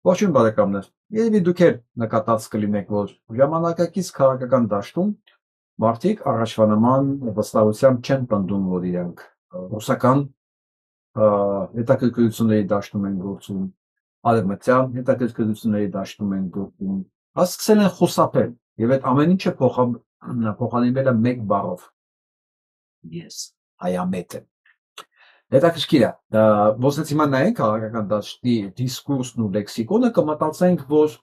Ողջույն բարեկամներ։ Երևի դուք էլ նկատած կլինեք, որ ժամանակակից քաղաքական դաշտում մարդիկ առաջվա նման վստահությամբ չեն պնդում, որ իրենք ռուսական հետաքրքրությունների դաշտում են գործում, արևմտյան հետաքրքրությունների դաշտում են գործում, հասկացել են խուսափել եւ այդ ամեն ինչը փոխարինվել է մեկ բառով՝ ես հայամետ եմ։ Հետաքրքիր է, ոսից հիմա նայենք քաղաքական դաշտի դիսկուրսն ու լեքսիկոնը, կմտածենք, որ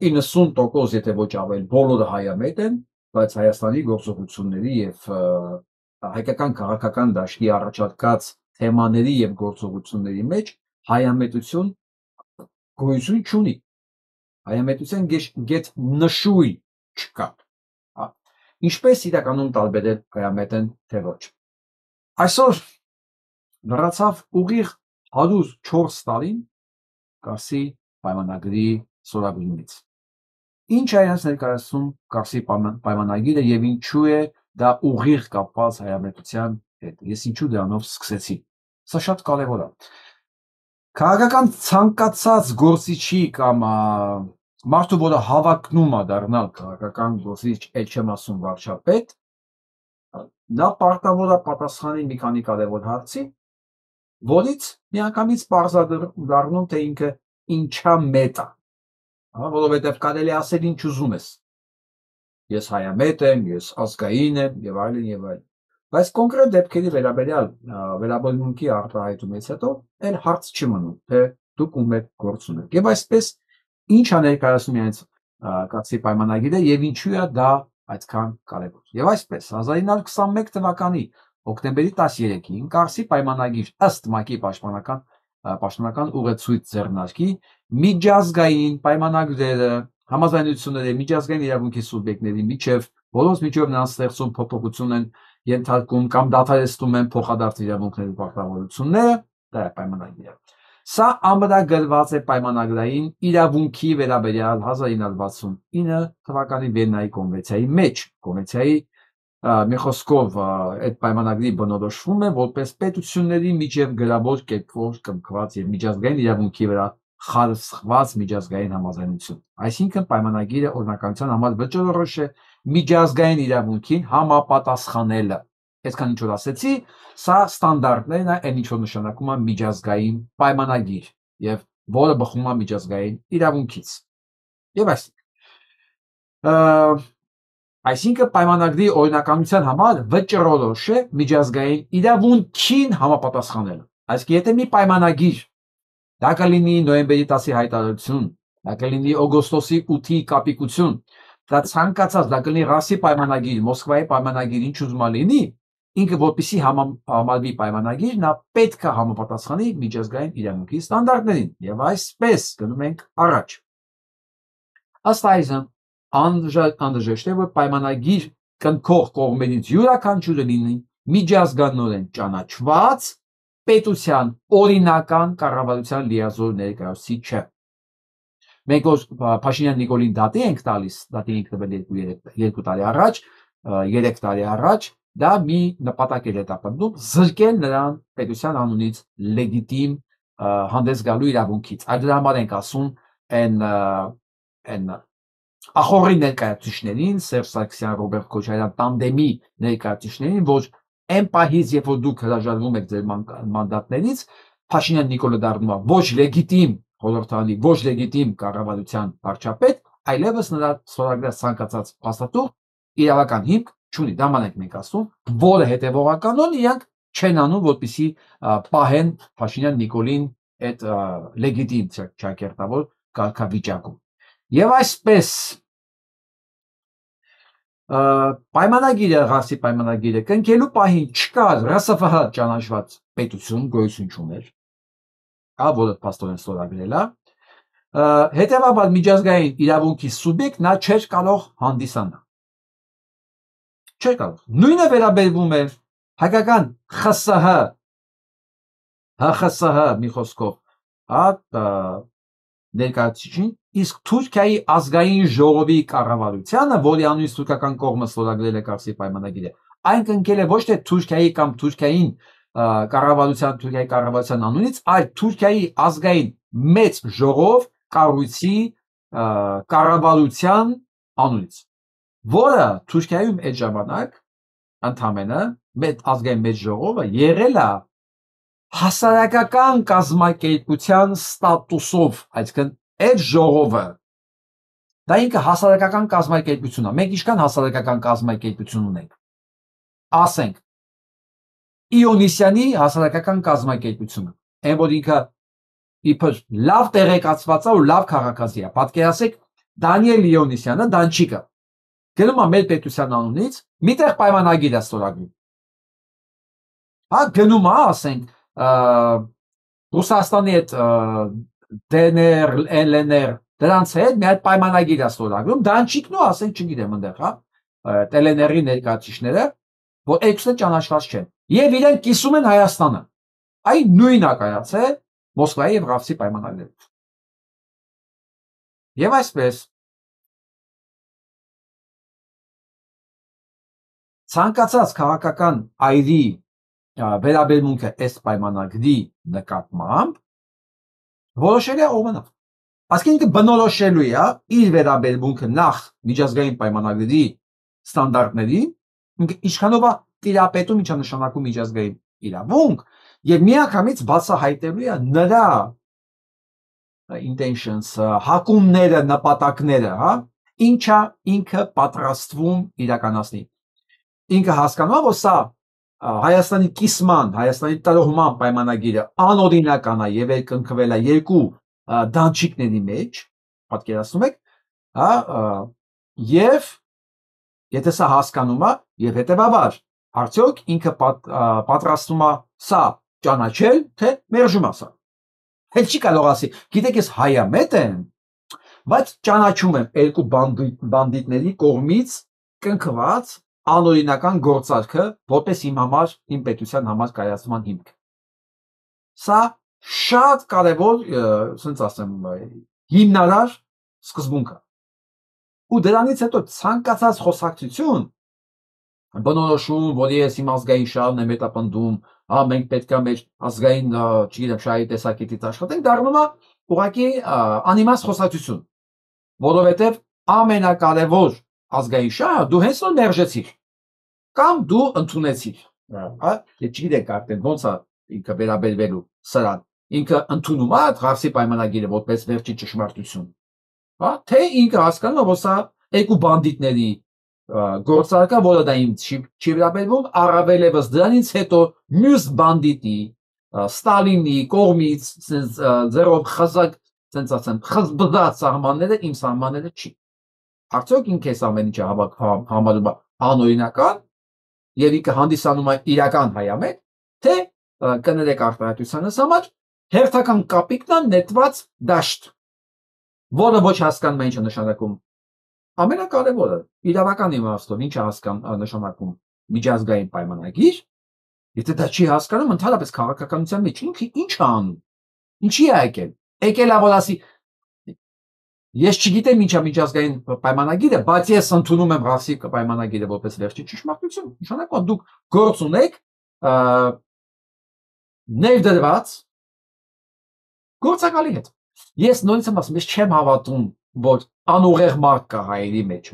90%, եթե ոչ ավել, բոլորը հայամետ են, բայց Հայաստանի գործողությունների եւ հայկական քաղաքական դաշտի առաջարկած թեմաների եւ գործողությունների մեջ հայամետություն գոյություն չունի։ Հայամետության գետ նշույլ չկա։ Ինչպես իրականում տարբերել հայամետ են թե ոչ։ Այսօր լրացավ ուղիղ 104 տարին Կարսի պայմանագրի ստորագրումից։ Ինչ է այս ներկայացնում Կարսի պայմանագիրը եւ ինչու է դա ուղիղ կապված հայամետության հետ։ Ես ինչու դրանով սկսեցի։ Սա շատ կարևոր է։ Քաղաքական ցանկացած գործիչի կամ մարդու, որը հավակնում է դառնալ քաղաքական գործիչ, էլ չեմ ասում վարչապետ, նա պարտավոր է պատասխանի մի քանի կարևոր հարցի, որից միանգամից պարզ է դառնում, թե ինքը ինչա մետ է, որովհետև կարելի է ասել ինչ ուզում ես։ Ես հայամետ եմ, ես ազգային եմ եւ այլն եւ այլն։ Բայց կոնկրետ դեպքերի վերաբերմունքի արտահայտումից հետո այլ հարց չի մնում, թե դուք ում եք գործ ունեք։ Եվ այսպես ինչ է ներկայացնում իրենց Կարսի պայմանագիրը եւ ինչու է դա այդքան կարևոր։ Եվ այսպես 1921 թվականի հոկտեմբերի 13-ին Կարսի պայմանագիր ըստ ՄԱԿ-ի պաշտպանական ուղեցույց ձեռնարկի միջազգային պայմանագրերը, համաձայնությունները միջազգային իրավունքի սուբյեկտների միջև, որոնց միջով նրանց ստեղծում փոփոխություն են ենթարկում կամ դադարեցնում են փոխադարձ իրավունքների պարտավորությունները, դա է պայմանագիրը։ Սա ամրագրված է պայմանագրային իրավունքի վերաբերյալ 1969 թվականի Վիեննայի կոնվենցիայի մեջ։ Կոնվենցիայի մի խոսքով այդ պայմանագրի բնորոշվում է որպես պետությունների միջև գրավոր կերպով կնքված եւ միջազգային իրավունքի վրա խարսխված միջազգային համաձայնություն։ Այսինքն պայմանագիրը օրինականության համար վճռորոշ է միջազգային իրավունքին համապատասխանելը։ Այսքան ինչ որ ասեցի, սա ստանդարտներն է, այն ինչ որ նշանակում է միջազգային պայմանագիր եւ որը բխում է միջազգային իրավունքից։ Եվ այսինքն պայմանագրի օրինականության համար վճռորոշ է միջազգային իրավունքին համապատասխանելը։ Այսինքն եթե մի պայմանագիր, դա կլինի նոյեմբերի 10-ի հայտարարություն, դա կլինի օգոստոսի 8-ի կապիկություն, դա ցանկացած, դա կլինի Ռասի պայմանագիր, Մոսկվայի պայմանագիր, ինչ ուզում լինի, ինքը որպեսի համարվի պայմանագիր, նա պետք է համապատասխանի միջազգային իրավունքի ստանդարտներին։ Եվ այսպես գնում ենք առաջ։ Ըստ այժմ անհրաժեշտ է, որ պայմանագիր կնքող կողմերից յուրաքանչյուրը լինի միջազգանորեն ճանաչված պետության օրինական կառավարության լիազոր ներկայացուցիչը։ Մենք որ Փաշինյան Նիկոլին դատի ենք տալիս, դատի ենք տվել 2 տարի առաջ, 3 տարի առաջ, դա մի նպատակ էր հետապնդում զրկել նրան պետության անունից լեգիտիմ հանդես գալու իրավունքից։ Այդ դրա համար ենք ասում այն ախորի ներկայացուցիչներին, Սերժ Սարգսյան, Ռոբերտ Քոչարյան տանդեմի ներկայացուցիչներին, որ այն պահից, երբ որ դուք հրաժարվում եք ձեր մանդատներից, Փաշինյան Նիկոլը դառնում է ոչ լեգիտիմ խորհրդարանի, ոչ լեգիտիմ կառավարության վարչապետ, այլևս նրա ստորագրած ցանկացած փաստաթուղթ իրավական հիմք չունի։ Դա մանենք մենք ասում, որը հետևողականon իրանք չեն անում, որպեսզի պահեն Փաշինյան Նիկոլին այդ լեգիտիմ ճակերտավոր կարգավիճակում։ Եվ այսպես պայմանագիրը, Ռասի պայմանագիրը կնքելու պահին չկար ՌՍՖՀ ճանաչված պետություն, գոյություն չուներ, որը փաստորեն ստորագրել է, հետևաբար միջազգային իրավունքի սուբյեկտ նա չէր կարող հանդիսանալ։ Չէր կարող։ Նույնը վերաբերվում է հայկական ԽՍՀ, ՀԽՍՀ մի խոսքով, ներկայացուցիչին, իսկ Թուրքիայի ազգային ժողովի կառավարությանը, որի անունից թուրքական կողմը ստորագրել է Կարսի պայմանագիրը, այն կնքել է ոչ թե Թուրքիայի կամ Թուրքիայի կառավարության անունից, այլ Թուրքիայի ազգային մեծ ժողով կառույցի կառավարության անունից, որը Թուրքիայում այդ ժամանակ ընդամենը մեծ ազգային մեծ ժողովը եղել է հասարակական կազմակերպության ստատուսով, այսինքն այդ ժողովը դա ինքը հասարակական կազմակերպություն է։ Մենք ինչքան հասարակական կազմակերպություն ունենք, ասենք Իոնիսյանի հասարակական կազմակերպությունը, այն որ ինքը իբր լավ տեղեկացված է ու լավ քաղաքացի է։ Պատկերացեք Դանիել Իոնիսյանը, Դանչիկը, գնում է մեր պետության անունից, միտեղ պայմանագիր է ստորագրում։ Հա, գնում է, ասենք, Ռուսաստանի այդ DNR, LNR դրանց հետ մի հատ պայմանագիր է ստորագրում, Դանչիկն ու ասենք, չգիտեմ, այնտեղ, հա, LNR-ի ներկայացուցիչները, որ երկուսն ճանաչված չեն։ Եվ իրենք կիսում են Հայաստանը։ Այն նույնն է կայացել Մոսկվայի եւ Ռավսի պայմանագրերով։ Եվ այսպես ցանկացած քաղաքական այրի վերաբերմունքը այս պայմանագրի նկատմամբ որոշել է ՕՄՆ-ը։ Այսինքն ինքը բնորոշելու է իր վերաբերմունքը նախ միջազգային պայմանագրերի ստանդարտների, ինչքանով է տիրապետում, ինչա նշանակում միջազգային իրավունք, եւ միանգամից բացահայտելու է նրա intentions, հակումները, նպատակները, հա, ինչա ինքը պատրաստվում իրականացնի։ Ինքը հասկանում է, որ սա Հայաստանի կիսման, Հայաստանի տրոհման պայմանագիրը անօրինական է եւ կնքվել է երկու դանչիկների մեջ, պատկերացնում եք, հա, եւ եթե սա հասկանում է եւ հետեւաբար արդյոք ինքը պատրաստում է սա ճանաչել, թե մերժում է սա։ Հետ չի կարող ասի, գիտեք, ես հայամետ եմ, բայց ճանաչում եմ երկու բանդիտների կողմից կնքված անօրինական գործարքը, որպես իմ համար, իմ պետության համար կայացման հիմք։ Սա շատ կարևոր, ասենց ասեմ, հիմնարար սկզբունք է։ Ու դրանից հետո ցանկացած խոսակցություն բնորոշում, որ ես իմ ազգային շահն եմ հետապնդում, հա, մենք պետք է մեր ազգային, չգիտեմ, շահի տեսակետից աշխատենք, դառնում է ուղղակի անիմաստ խոսակցություն, որովհետև ամենակարևոր ազգային շահը դու հենց նոր մերժեցիր կամ դու ընդունեցիր, հա, եւ չգիտեք արդեն ոնց է ինքը վերաբերվելու սրան, ինքը ընդունում է Ռավսի պայմանագիրը որպես վերջին ճշմարտություն, հա, թե ինքը հասկանում է, որ սա երկու բանդիտների գործարքա, որը դա ինձ չի վերաբերվում, առավելևս դրանից հետո մյուս բանդիտի Ստալինի կողմից ձեռով խզակ, ասենց ասեմ, խզբզած սահմանները իմ սահմանները չի։ Արդյոք ինքը այս ամեն ինչը համարում է անօրինական եւ ինքը հանդիսանում է իրական հայամետ, թե կներեք արտահայտությանս համար հերթական կապիկն նետված դաշտ, որը ոչ հասկանում է ինչ է նշանակում։ Ամենակարևորը իրավական իմաստով ինչ է նշանակում միջազգային պայմանագիր, եթե դա չի հասկանում, ընդհանրապես քաղաքականության մեջ ինքը ինչ է անում, ինչի է եկել, եկել է որ ասի ես չգիտեմ ինչ է միջազգային պայմանագիրը, բայց ես ընդունում եմ Ռավսի պայմանագիրը որպես վերջին ճշմարտություն, նշանակում դուք գործ ունեք ներդրված գործակալի հետ։ Ես նույնիսկ եմ ասում, ես չեմ հավատում, որ անուղեղ մարդ կա հայերի մեջ,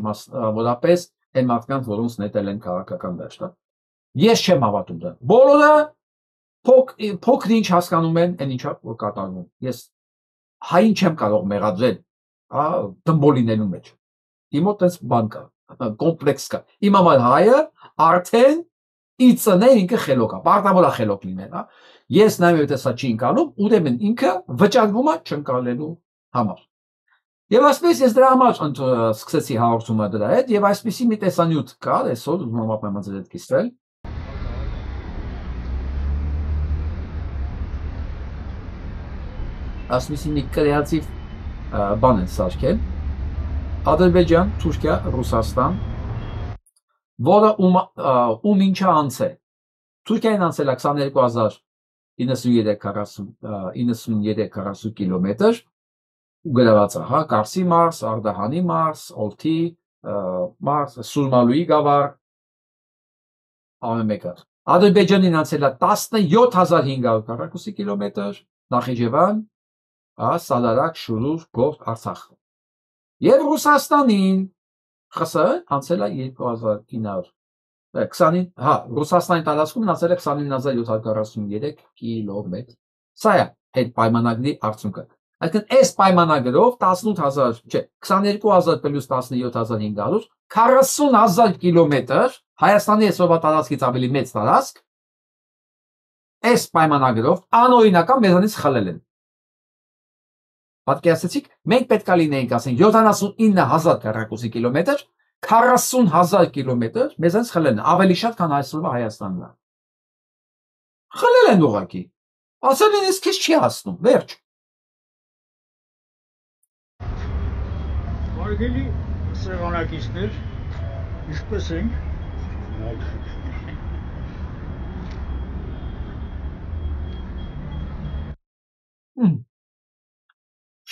որապես այն մարդկանց, որոնց նետել են քաղաքական դաշտը։ Ես չեմ հավատում դա։ Բոլորը փոքր ինչ հասկանում են, այն ինչա կատարվում։ Ես հային չեմ կարող մեղադրել, հա, դմբոլիներու մեջ։ Իմ մոտ էս բան կա, կոմպլեքս կա։ Իմ համար հայը արդեն իծն է ինքը խելոք է, պարտավոր է խելոք լինել, հա։ Ես նայում եմ, սա չի ընկալում, ուրեմն ինքը վճարվում է չընկալելու համար։ Եվ այսպես ես դրա համար սկսեցի հաղորդումը դրա հետ, եւ այսպեսի մի տեսանյութ կա, այսօր ուզում եմ ապայման ձեր հետ կիսվել։ Այսպեսի մի կրեատիվ բան են սարքել։ Ադրբեջան, Թուրքիա, Ռուսաստան, որը ում ինչա անցել։ Թուրքիան անցել է 22093 կիլոմետր ու գրաված է, հա, Կարսի մարզ, Արդահանի մարզ, Օլթի մարզ, Սուրմալուի գավառ, ամեն մեկը։ Ադրբեջանին անցել է 17500 քառակուսի կիլոմետր, Նախիջևան Սալարակ, Շուրուր, Գորգ, Արցախ։ Եվ Ռուսաստանին ԽՍՀ անցել է 2900 Ռուսաստանի տարածքում անցել է 29743 կիլոմետր։ Սա է այդ պայմանագրի արդյունքը։ Այսինքն այս պայմանագրով 18000, չէ, 22000 պլյուս 17500 40000 կիլոմետր Հայաստանի այսօրվա տարածքից ավելի մեծ տարածք այս պայմանագրով անօրինական մեզանից խլել են։ Պատկերացրեցիք, մենք պետք է լինեինք, ասենք, 79000 քառակուսի կիլոմետր, 40000 կիլոմետր մեզանից խլել են, ավելի շատ, քան այսօրվա Հայաստանն է։ Խլել են ուղղակի։ Ասել են, ես քեզ չի հասնում, վերջ։ Հարգելի սեղանակիցներ, ինչպես ենք։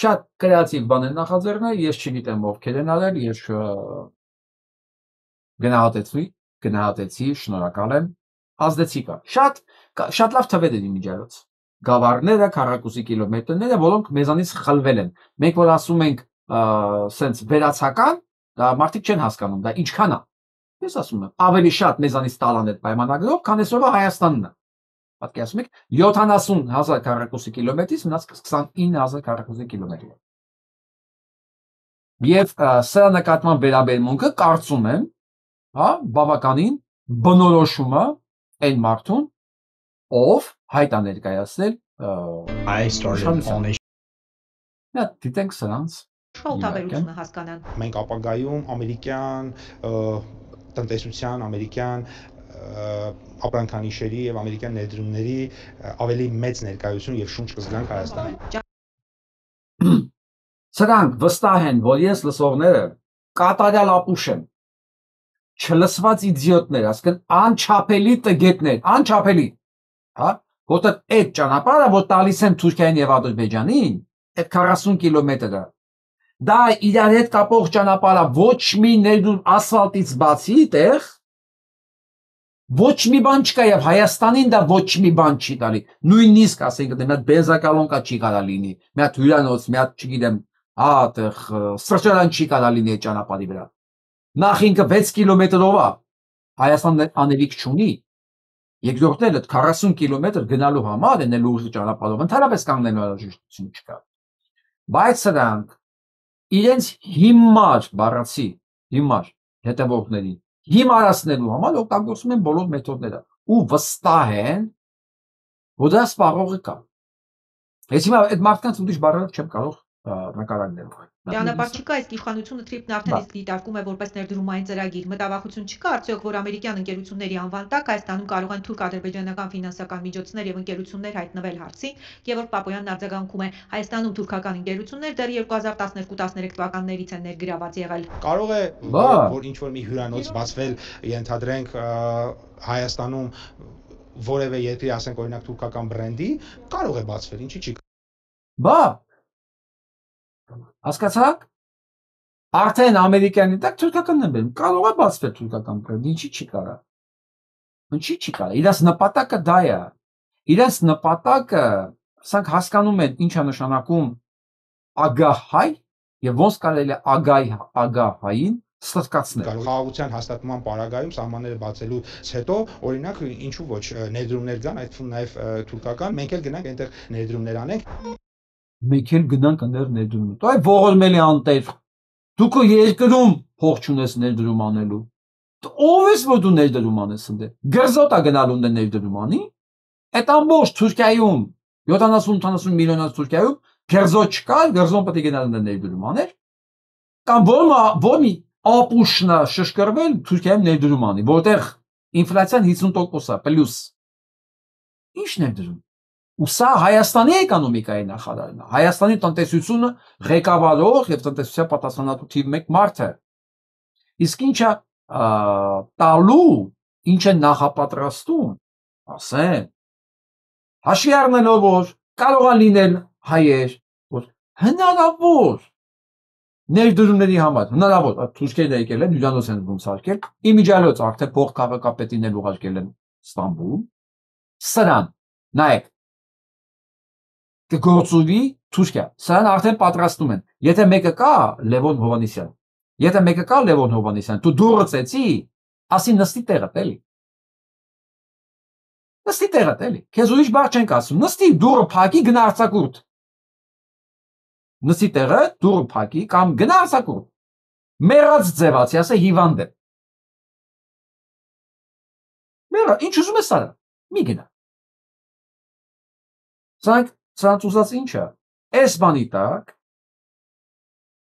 Շատ կրեատիվ բան են նախաձեռնել, ես չգիտեմ ովքեր են արել, ես գնահատեցի, շնորհակալ եմ, ազդեցիկ է։ Շատ լավ թվեր են իմիջիայլոց։ Գավառները, քառակուսի կիլոմետրները, որոնք մեզանից խլվել են։ Մենք որ ասում ենք սենց վերացական, դա մարդիկ չեն հասկանում, դա ինչքան է։ Ես ասում եմ, ավելի շատ մեզանից տալան այդ պայմանագրով, քան այսօրվա Հայաստանն է։ Պատկերացնում եք 70000 քառակուսի կիլոմետրից մնաց 29000 քառակուսի կիլոմետր։ Եվ սրա նկատմամբ վերաբերմունքը կարծում եմ, բավականին բնորոշում է այն մարդուն, ով հայտ է ներկայացնել դիտենք սրանց շահութաբերությունը հասկանան։ Մենք ապագայում ամերիկյան տնտեսության, ամերիկյան ապրանքանիշերի եւ ամերիկյան ներդրումների ավելի մեծ ներկայություն եւ շունչ կզգանք Հայաստանում։ Սրանք վստահ են, որ ես լսողները կատարյալ ապուշ եմ, չլսված իդիոտներ, ասկն անչափելի տգետներ, անչափելի, որտեղ այդ ճանապարհը, որ տալիս են Թուրքիային եւ Ադրբեջանին, այդ 40 կիլոմետրը, դա իրար հետ կապող ճանապարհը ոչ մի ներդրում ասֆալտից բացի տեղ ոչ մի բան չկա եւ Հայաստանին դա ոչ մի բան չի տալի։ Նույնիսկ ասենք դե մի հատ բենզակալոնկա չի կարա լինի, մի հատ հյուրանոց, մի հատ չգիտեմ, այդտեղ սրճարան չի կարա լինի այդ ճանապարհի վրա։ Նախ ինքը 6 կիլոմետրով է, Հայաստանն անելիք չունի։ Երկրորդն էլ 40 կիլոմետր գնալու համար են ուղիղ ճանապարհով, ընդհանրապես կանգնելու հնարավորություն չկա։ Բայց սրանք իրենց հիմար բառացի, հիմար հետևողներին հիմարացնելու համար օգտագործում են բոլոր մեթոդները ու վստահ են, որ դա սպառողը կա։ Ես հիմա այդ մարդկանց ուրիշ բառերով չեմ կարող նկարագրել։ Ճանապարհ չկա, իսկ իշխանությունը թրիփն արդեն իսկ դիտարկում է որպես ներդրումային ծրագիր։ Մտավախություն չկա արդյոք, որ ամերիկյան ընկերությունների անվան տակ Հայաստանում կարող են թուրք-ադրբեջանական ֆինանսական միջոցներ եւ ընկերություններ հայտնվել հարցին, եւ որ Պապոյանն արձագանքում է Հայաստանում թուրքական ընկերություններ դեռ 2012-13 թվականներից են ներգրաված եղել։ Կարող է որ ինչ որ մի հյուրանոց բացվել, ենթադրենք Հայաստանում որևէ երկրի, ասենք օրինակ թուրքական բրենդի, կարող է բացվել, ինչի՞ չի։ Հասկացաք։ Արդեն ամերիկյանի տակ թուրքականն են բերում, կարող է բացվել թուրքական բրենդ, ինչի՞ չի կարա։ Ինչի՞ չի կարա։ Իրաց նպատակը դա է։ Իրաց նպատակը, ասենք հասկանում են ինչ է նշանակում ագահայ եւ ոնց կարելի է ագահային ստրկացնել։ Խաղաղության հաստատման պարագայում սահմանները բացելուց հետո, օրինակ, ինչու ոչ ներդրումներ կան, այդ թվում նաև թուրքական, մենք էլ գնանք այնտեղ ներդրումներ անենք։ Մենք էլ գնանք այնտեղ ներդրում։ Դա ողորմելի անտեր։ Դու քո երկրում փող չունես ներդրում անելու։ Ով ես որ դու ներդրում անես ընդ։ Գրզոտ է գնալու ընդ ներդրում անի։ Այդ ամբողջ Թուրքիայում 70-80 միլիոնից Թուրքիայում գրզոտ չկա, գրզոն պետք է գնալ ընդ ներդրում աներ։ Կամ որ մի ապուշնա շշկրվել Թուրքիայում ներդրում անի, որտեղ ինֆլյացիան 50% է պլյուս։ Ինչ ներդրում։ Ու սա Հայաստանի էկոնոմիկայի նախարարն է, Հայաստանի տնտեսությունը ղեկավարող եւ տնտեսության պատասխանատու թիվ 1 մարդը։ Իսկ ինչա տալու, ինչ է նախապատրաստում, ասեն, հաշվի առնելով որ կարող է լինել հայեր, որ հնարավոր ներդրումների համար, հնարավոր թուրքերն եկել են, հյուրանոց են ոնց արկել, իմիջիայլոց արդեն փող քաղաքապետին էլ ուղարկել են Ստամբուլ, սրան, նայեք, կգործուվի Թուրքիա, սրան արդեն պատրաստում են։ Եթե մեկը կա Լևոն Հովանեսյան, դու դուրը ծեցի, ասի նստի տեղը էլի։ Նստի տեղը էլի։ Քեզ ուրիշ բառ չենք ասում։ Նստի դուրը փակի գնա արձակուրդ։ Նստի տեղը դուրը փակի կամ գնա արձակուրդ։ Մեռած ձևացի, ասե հիվանդ է։ Մեռա, ինչ ուզում ես արա։ Մի գնա։ Սրանց ուզած ինչ է։ Այս բանի տակ,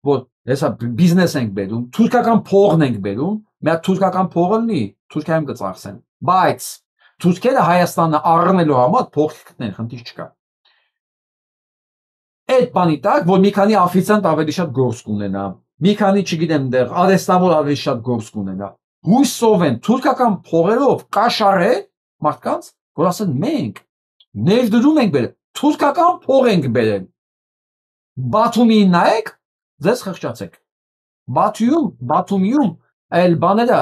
որ հեսա բիզնես ենք բերում, թուրքական փողն ենք բերում, մի հատ թուրքական փողը լինի, Թուրքիայում կծախսեն։ Բայց թուրքերը Հայաստանը առնելու համար փող կգտնեն, խնդիր չկա։ Այդ բանի տակ, որ մի քանի օֆիցիանտ ավելի շատ գործ կունենա, մի քանի, չգիտեմ, դեռ արհեստավոր ավելի շատ գործ կունենա։ Հույսով են թուրքական փողերով կաշառե մարդկանց, որ ասեն մենք ներդրում ենք բերել, թուրքական փող ենք բերել։ Բաթումին նայեք, ձեզ խղճացեք։ Բաթումիում այլ բաները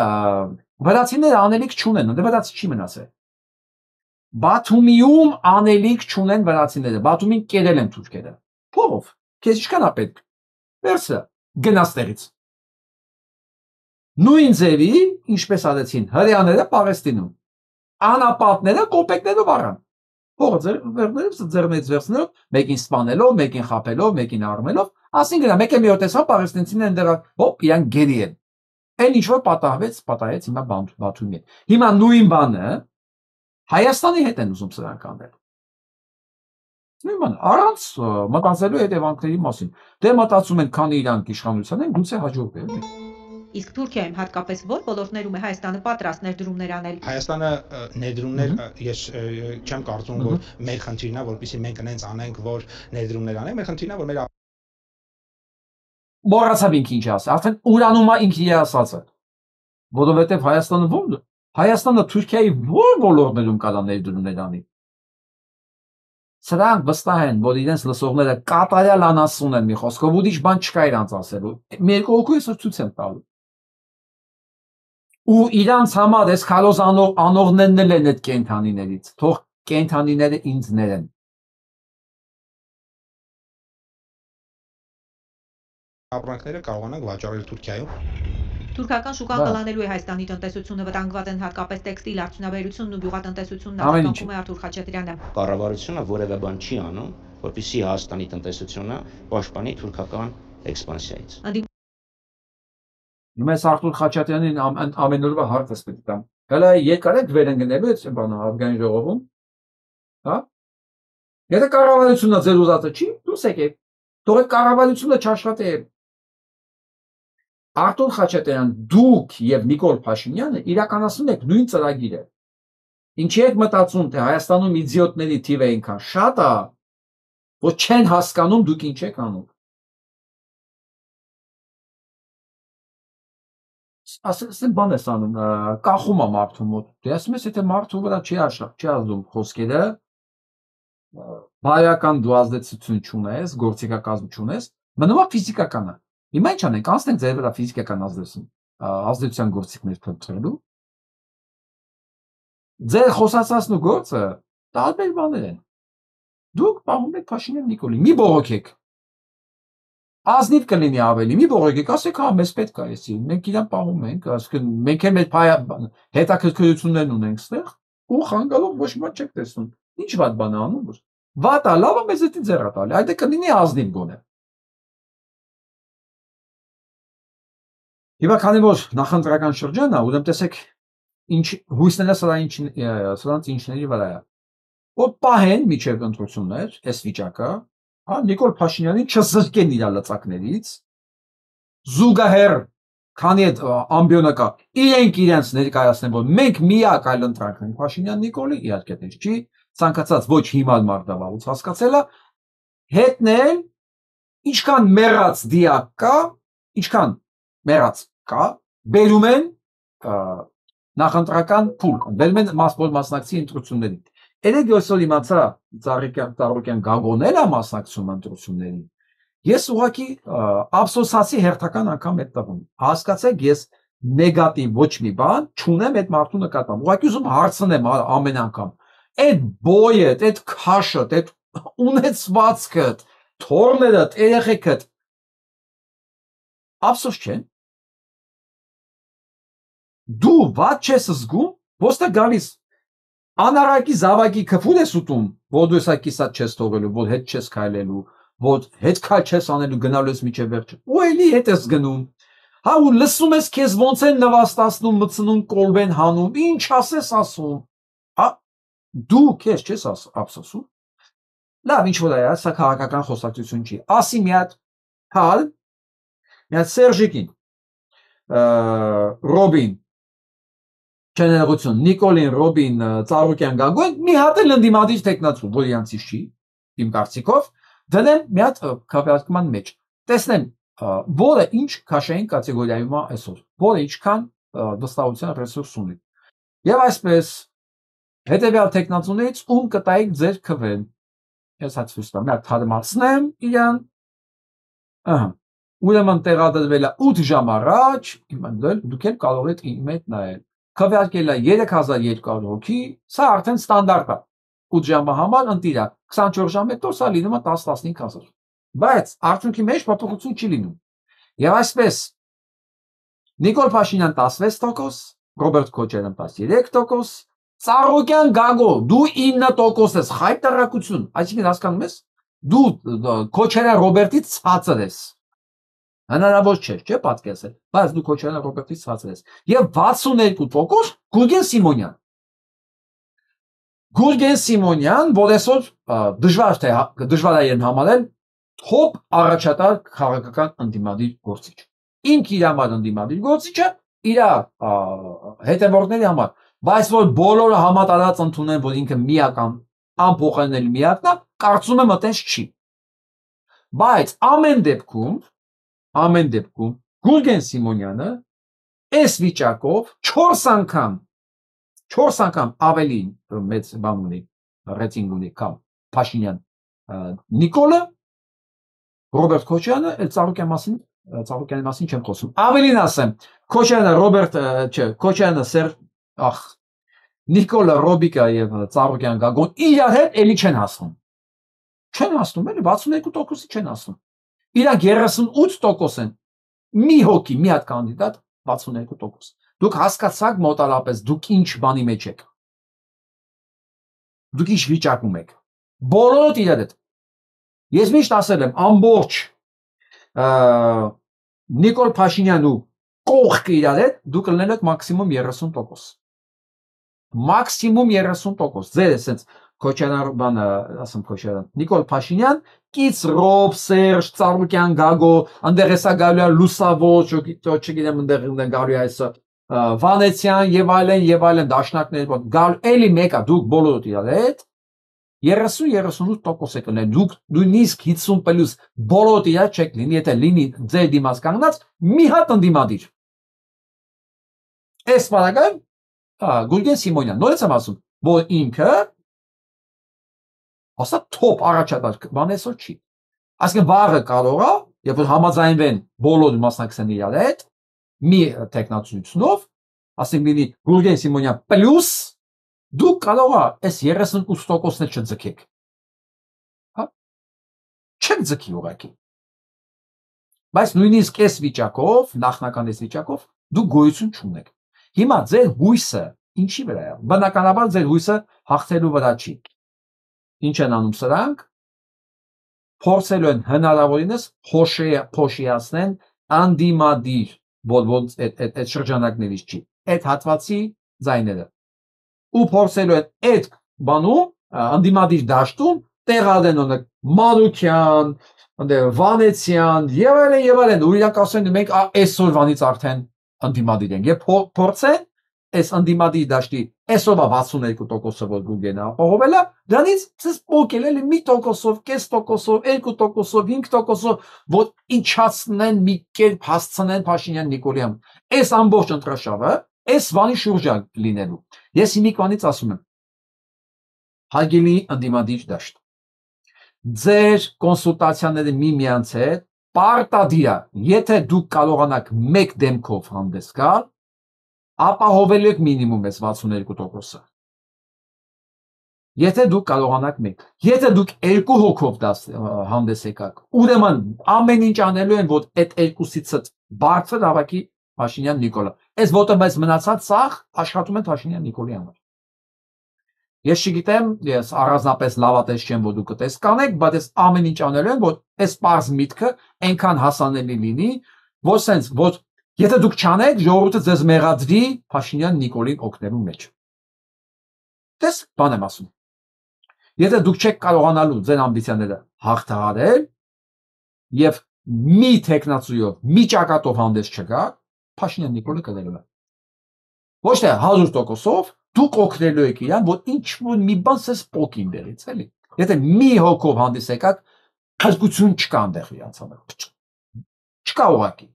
վրացիները անելիք չունեն, դե վրացի չի մնացել։ Բաթումիում անելիք չունեն վրացիները, Բաթումին կերել են թուրքերը։ Փողով, քեզ ինչքան է պետք։ Վերցրը, գնաց տեղից։ Նույն ձևի, ինչպես արեցին հրեաները Պաղեստինում, անապատները կոպեկներով առան։ Փողը ձեռներից վերցնելով, մեկին սպանելով, մեկին խաբելով, մեկին առնելով, ասին գնա, մեկը մի օր տեսավ պաղեստինցիները ընդդեռ, հոպ, իրանք գերի են։ Այն ինչ որ պատահեց հիմա Բաթումի։ Հիմա նույն բանը Հայաստանի հետ են ուզում սրանք անել։ Նույն բանը, առանց մտածելու հետևանքների մասին։ Դե մտածում են, քանի իրանք իշխանության են, գուցե հաջողվի։ Իսկ Թուրքիայում հատկապես որ ոլորտներում է Հայաստանը պատրաստ ներդրումներ անել։ Հայաստանը ներդրումներ ես չեմ կարծում որ մեր խնդիրն է, որպեսզի մենք այնց անենք, որ ներդրումներ անենք, մեր խնդիրն է, որ մեր Մոռացավ ինքը ինչ ասա, արդեն ուրանում է ինքը իր ասածը։ Որովհետև Հայաստանը Թուրքիայի ո՞ր ոլորտներում կարա ներդրումներ անի։ Սրանք վստահ են, որ իրենց լսողները կատարյալ անասուն են մի խոսքով, ուրիշ բան չկա իրանց ասելու։ Մի երկու հոգու ես ցույց եմ տալու։ Ու իրանց համար այս քալոզ անողներն են այդ կենթանիներից, թող կենթանիները ինձ ներեն։ ապրանքները կարողանանք վաճառել Թուրքիայում։ Թուրքական շուկան կլանելու է Հայաստանի տնտեսությունը, վտանգված են հատկապես տեքստիլ, արդյունաբերությունն ու գյուղատնտեսությունն, արձագանքում է Արթուր Խաչատրյանը։ Կառավարությունը որևէ բան չի անում, որպեսզի Հայաստանի տնտեսությունը պաշտպանի թուրքական էքսպանսիայից։ Հիմա այս Արթուր Խաչատրյանին ամեն օրվա հարցս պետք է տամ։ Հələ երկար եք վեր են գնելու այդ բանը ազգային ժողովում։ Հա։ Եթե կառավարությունը ձեր ուզածը չի, դուս եկեք։ Թող այդ կառավարությունը չաշխատի։ Արթուր Խաչատրյան, դուք եւ Նիկոլ Փաշինյանը իրականացնում եք նույն ծրագիրը։ Ինչի եք մտածում, թե Հայաստանում իդիոտների թիվը այնքան շատ է, որ չեն հասկանում դուք ինչ եք անում։ Ասեն բան ես անում, կախում է մարդու մոտ։ Դե ասում ես, եթե մարդու վրա չի ազդում խոսքերը, բարոյական դու ազդեցություն չունես, գործիքակազմ չունես, մնում է ֆիզիկականը։ Հիմա ինչ անենք, անցնենք ձեր վրա ֆիզիկական ազդեցության գործիքներ փնտրելու։ Ձեր խոսածածն ու գործը տարբեր բաներ են։ Դուք պահում եք Փաշինյան Նիկոլին, մի բողոքեք։ Ազնիվ կլինի ավելի, մի բողոքեք, ասեք, հա, մեզ պետք է էսի, մենք իրան պահում ենք, ասենք մենք էլ մեր հետաքրքրություններն ունենք ստեղ, ու խանգալով ոչ մի բան չեք տեսնում։ Ինչ վատ բան է անում, վատ է, լավը մեզ էդի ձեռ է տալի, այդ կլինի ազնիվ գոնե։ Հիմա քանի որ նախընտրական շրջան է, ուրեմն տեսեք ինչ հույսները սրանց ինչների վրա է։ Որ պահեն միջև ընտրություններ, այս վիճակը, հա, Նիկոլ Փաշինյանին չզրկեն իր լծակներից, զուգահեռ, քանի այդ ամբիոնը կա, իրենք իրենց ներկայացնեն, որ մենք միակ այլ ընտրանք ենք Փաշինյան Նիկոլի, իհարկե դեռ չի, ցանկացած ոչ հիմար մարդավարուց հասկացել է, հետնել, ինչքան մեռած դիակ կա, ինչքան մեռած կա, բերում են նախընտրական փուլ, բերում են մասնակցի ընտրություններին։ Երեք այսօր իմացա Ծառուկյան Գագոնել է մասնակցում ընտրություններին։ Ես ուղղակի ափսոսացի հերթական անգամ այդ տղուն։ Հասկացեք, ես նեգատիվ ոչ մի բան չունեմ այդ մարդու նկատմամբ։ Ուղղակի ուզում հարցնեմ ամեն անգամ։ Այդ բոյը, այդ քաշը, այդ ունեցվածքը, թորներդ, երեխեքդ ափսոս չեն։ Դու ված չես զգում, ոստը գալիս անարակի զավակի քֆուր ես ուտում, որ դու սա կիսատ չես թողելու, որ հետ չես քայլելու, որ հետ քայլ չես անելու գնալու ես միջև վերջը։ Ու էլի հետ ես գնում։ Հա ու լսում ես քեզ ոնց են նվաստացնում, մցնում, կոլվեն հանում, ինչ ասես ասում։ Հա դու քեզ չես ափսոսում։ Լավ, ինչ որ է, սա քաղաքական խոսակցություն չի։ Ասի մի հատ հալ, մի հատ Սերժիկին, Ռոբին, չներողություն, Նիկոլին, Ռոբին, Ծառուկյան Գագոն, մի հատ էլ ընդդիմադիր տեխնացու, որ իրանցից չի, իմ կարծիքով, դնեմ մի հատ քվեարկման մեջ։ Տեսնեմ, որը ինչ քաշային կատեգորիայում է այսօր, որը ինչքան վստահության ռեսուրս ունի։ Եվ այսպես հետևյալ տեխնացուներից ում կտայիք ձեր քվեն։ Ես հաց ցույց տամ, նա թարմացնեմ իրան։ Ահա։ Ուրեմն տեղադրվել է 8 ժամ առաջ, իմացել, դուք էլ կարող եք իմ հետ նայել։ Քվեարկել է 3200 հոգի, սա արդեն ստանդարտ է։ 8 ժամը համար ընտիր է, 24 ժամ հետո սա լինում է 10-15000։ Բայց արդյունքի մեջ փոփոխություն չի լինում։ Եվ այսպես Նիկոլ Փաշինյան 16%, Ռոբերտ Քոչարյան 13%, Ծառուկյան Գագո դու 9% ես, խայտարակություն, այսինքն հասկանում ես, դու Քոչարյան Ռոբերտից ցածր ես։ Հնարավոր չէ պատկերացնել, բայց դու Քոչարյան Ռոբերտից ցածր ես։ Եվ 62% Գուրգեն Սիմոնյան։ Գուրգեն Սիմոնյան, որ այսօր դժվար է համարել top առաջատար քաղաքական ընդդիմադիր գործիչ։ Ինք իր համար ընդդիմադիր գործիչը, իր հետևորդների համար, բայց որ բոլորը համատարած ընդունեն, որ ինքը միական անփոխանցելի միակն է, կարծում եմ այդպես չի։ Բայց ամեն դեպքում Գուրգեն Սիմոնյանը այս վիճակով 4 անգամ ավելի մեծ բան ունի, ռեյտինգ ունի կամ Փաշինյան Նիկոլը, Ռոբերտ Քոչյանը, Ծառուկյանի մասին չեմ խոսում։ Ավելին ասեմ, Քոչյանը Քոչյանը Նիկոլը, Ռոբիկը եւ Ծառուկյան Գագոն իրար հետ էլի չեն հասնում։ Չեն հասնում, էլի 62%-ի չեն հասնում։ Իրանք 38% են։ Մի հոգի, մի հատ կանդիդատ 62%։ Դուք հասկացաք մոտարապես, դուք ինչ բանի մեջ եք։ Դուք ինչ վիճակում եք։ Բոլորդ իրար հետ։ Ես միշտ ասել եմ, ամբողջ Նիկոլ Փաշինյանը կողքը իրար հետ դուք կլինեք մաքսիմում 30%։ Մաքսիմում 30%։ Ձեր էսենց Քոչարյան բանը, ասեմ Քոչարյան, Նիկոլ Փաշինյան, Կից Ռոբ, Սերժ, Ծառուկյան Գագո, այնտեղ էսա գալու է Լուսավոր, չգիտեմ այնտեղ գալու է այս Վանեցյան եւ այլն դաշնակներ, գալ էլի մեկա դուք բոլորդ իրար հետ 30-38% եք ունեն, դուք նույնիսկ 50+ բոլորդ իրար չեք լինի, եթե լինի ձեր դիմաց կանգնած մի հատ ընդդիմադիր։ Այս բանական Գուրգեն Սիմոնյան, նորից եմ ասում, որ ինքը ասա top առաջատար բան այսօր չի։ Այսինքն վաղը կարող է, երբ որ համաձայնվեն բոլոր մասնակիցները իրար հետ, մի տեխնացությունով, ասենք լինի Գուրգեն Սիմոնյան պլյուս դուք կարող է այս 38%-ն էլ չձգեք։ Հա։ Չեք ձգի ուղղակի։ Բայց նույնիսկ այս վիճակով, նախնական այս վիճակով դուք գոյություն չունեք։ Հիմա ձեր հույսը ինչի վրա է։ Բնականաբար ձեր հույսը հաղթելու վրա չի։ Ինչ են անում սրանք։ Փորձելու են հնարավորինս փոշիացնեն անդիմադիր, որ այդ շրջանակներից չի։ Այդ հատվածի ձայները։ Ու փորձելու են այդ բանում անդիմադիր դաշտում տեղադրեն օրինակ Մանուկյան, Վանեցյան եւ այլն, ու իրանք ասեն մենք այսօրվանից արդեն անդիմադիր ենք եւ փորձեն այս անդիմադիր դաշտի այսօրվա 62%-ը որ Գուրգենը ապահովել է, դրանից ցես փոքել էլի 1%-ով, կես տոկոսով, 2%-ով, 5%-ով, որ իջացնեն մի կերպ հասցնեն Փաշինյան Նիկոլյան։ Այս ամբողջ ընտրաշավը այս բանի շուրջ է լինելու։ Ես հիմիկվանից ասում եմ, հարգելի անդիմադիր դաշտ, ձեր կոնսուլտացիաները միմյանց հետ պարտադիր է, եթե դուք կարողանաք մեկ դեմքով հանդես գալ, ապահովել եք մինիմում այս 62%-ը։ Եթե դուք կարողանաք մեկ, եթե դուք երկու հոգով հանդես եկաք, ուրեմն ամեն ինչ անելու են, որ այդ երկուսից բարձր հավաքի Փաշինյան Նիկոլը։ Այս ոտը բայց մնացած սաղ աշխատում են Փաշինյան Նիկոլի համար։ Ես չգիտեմ, ես առանձնապես լավատես չեմ, որ դուք այդպես կանեք, բայց այս ամեն ինչ անելու են, որ այս պարզ միտքը այնքան հասանելի լինի, որ sense, որ եթե դուք չանեք, ժողովուրդը ձեզ մեղադրի Փաշինյան Նիկոլին օգնելու մեջ։ Դες բան եմ ասում։ Եթե դուք չեք կարողանալու ձեր ամբիցիաները հաղթահարել եւ մի տեխնացիով, մի ճակատով հանդես չգաք, Փաշինյան Նիկոլը կդերել է։ Ոչ թե 100%-ով դուք օգնելու եք իրան, որ ինչ-որ մի բան սես փոքին դերից, էլի։ Եթե մի հոգով հանդես եկաք, քրկություն չկա այնտեղ իրանց համար։ Չկա ուղակի։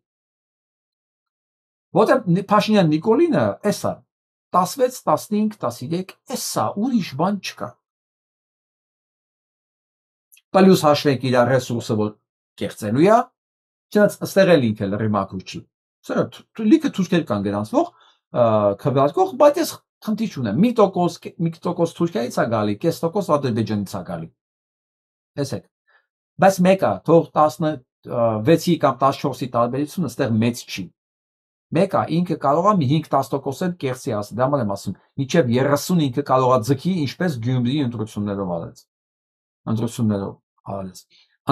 Որտեղ Փաշինյան Նիկոլինը, էսա 16, 15, 13, էսա ուրիշ բան չկա։ Պլյուս հաշվենք իր ռեսուրսը, որ կեղծելու է, չնայած ստեղ էլ ինքը լրիմակուր չի։ Սա լիքը թուրքեր կան գրանցվող, քվեարկող, բայց ես խնդիր չունեմ։ 1% Թուրքիայից է գալի, 0.5% Ադրբեջանից է գալի։ Տեսեք։ Բայց մեկը թող 16-ի կամ 14-ի տարբերությունը ստեղ մեծ չի։ Մեկը ինքը կարող է մի 5-10% կեղծի ասել, դա եմ ասում, մինչև 30 ինքը կարող է ձգի, ինչպես Գյումրիի ընտրություններով արեց։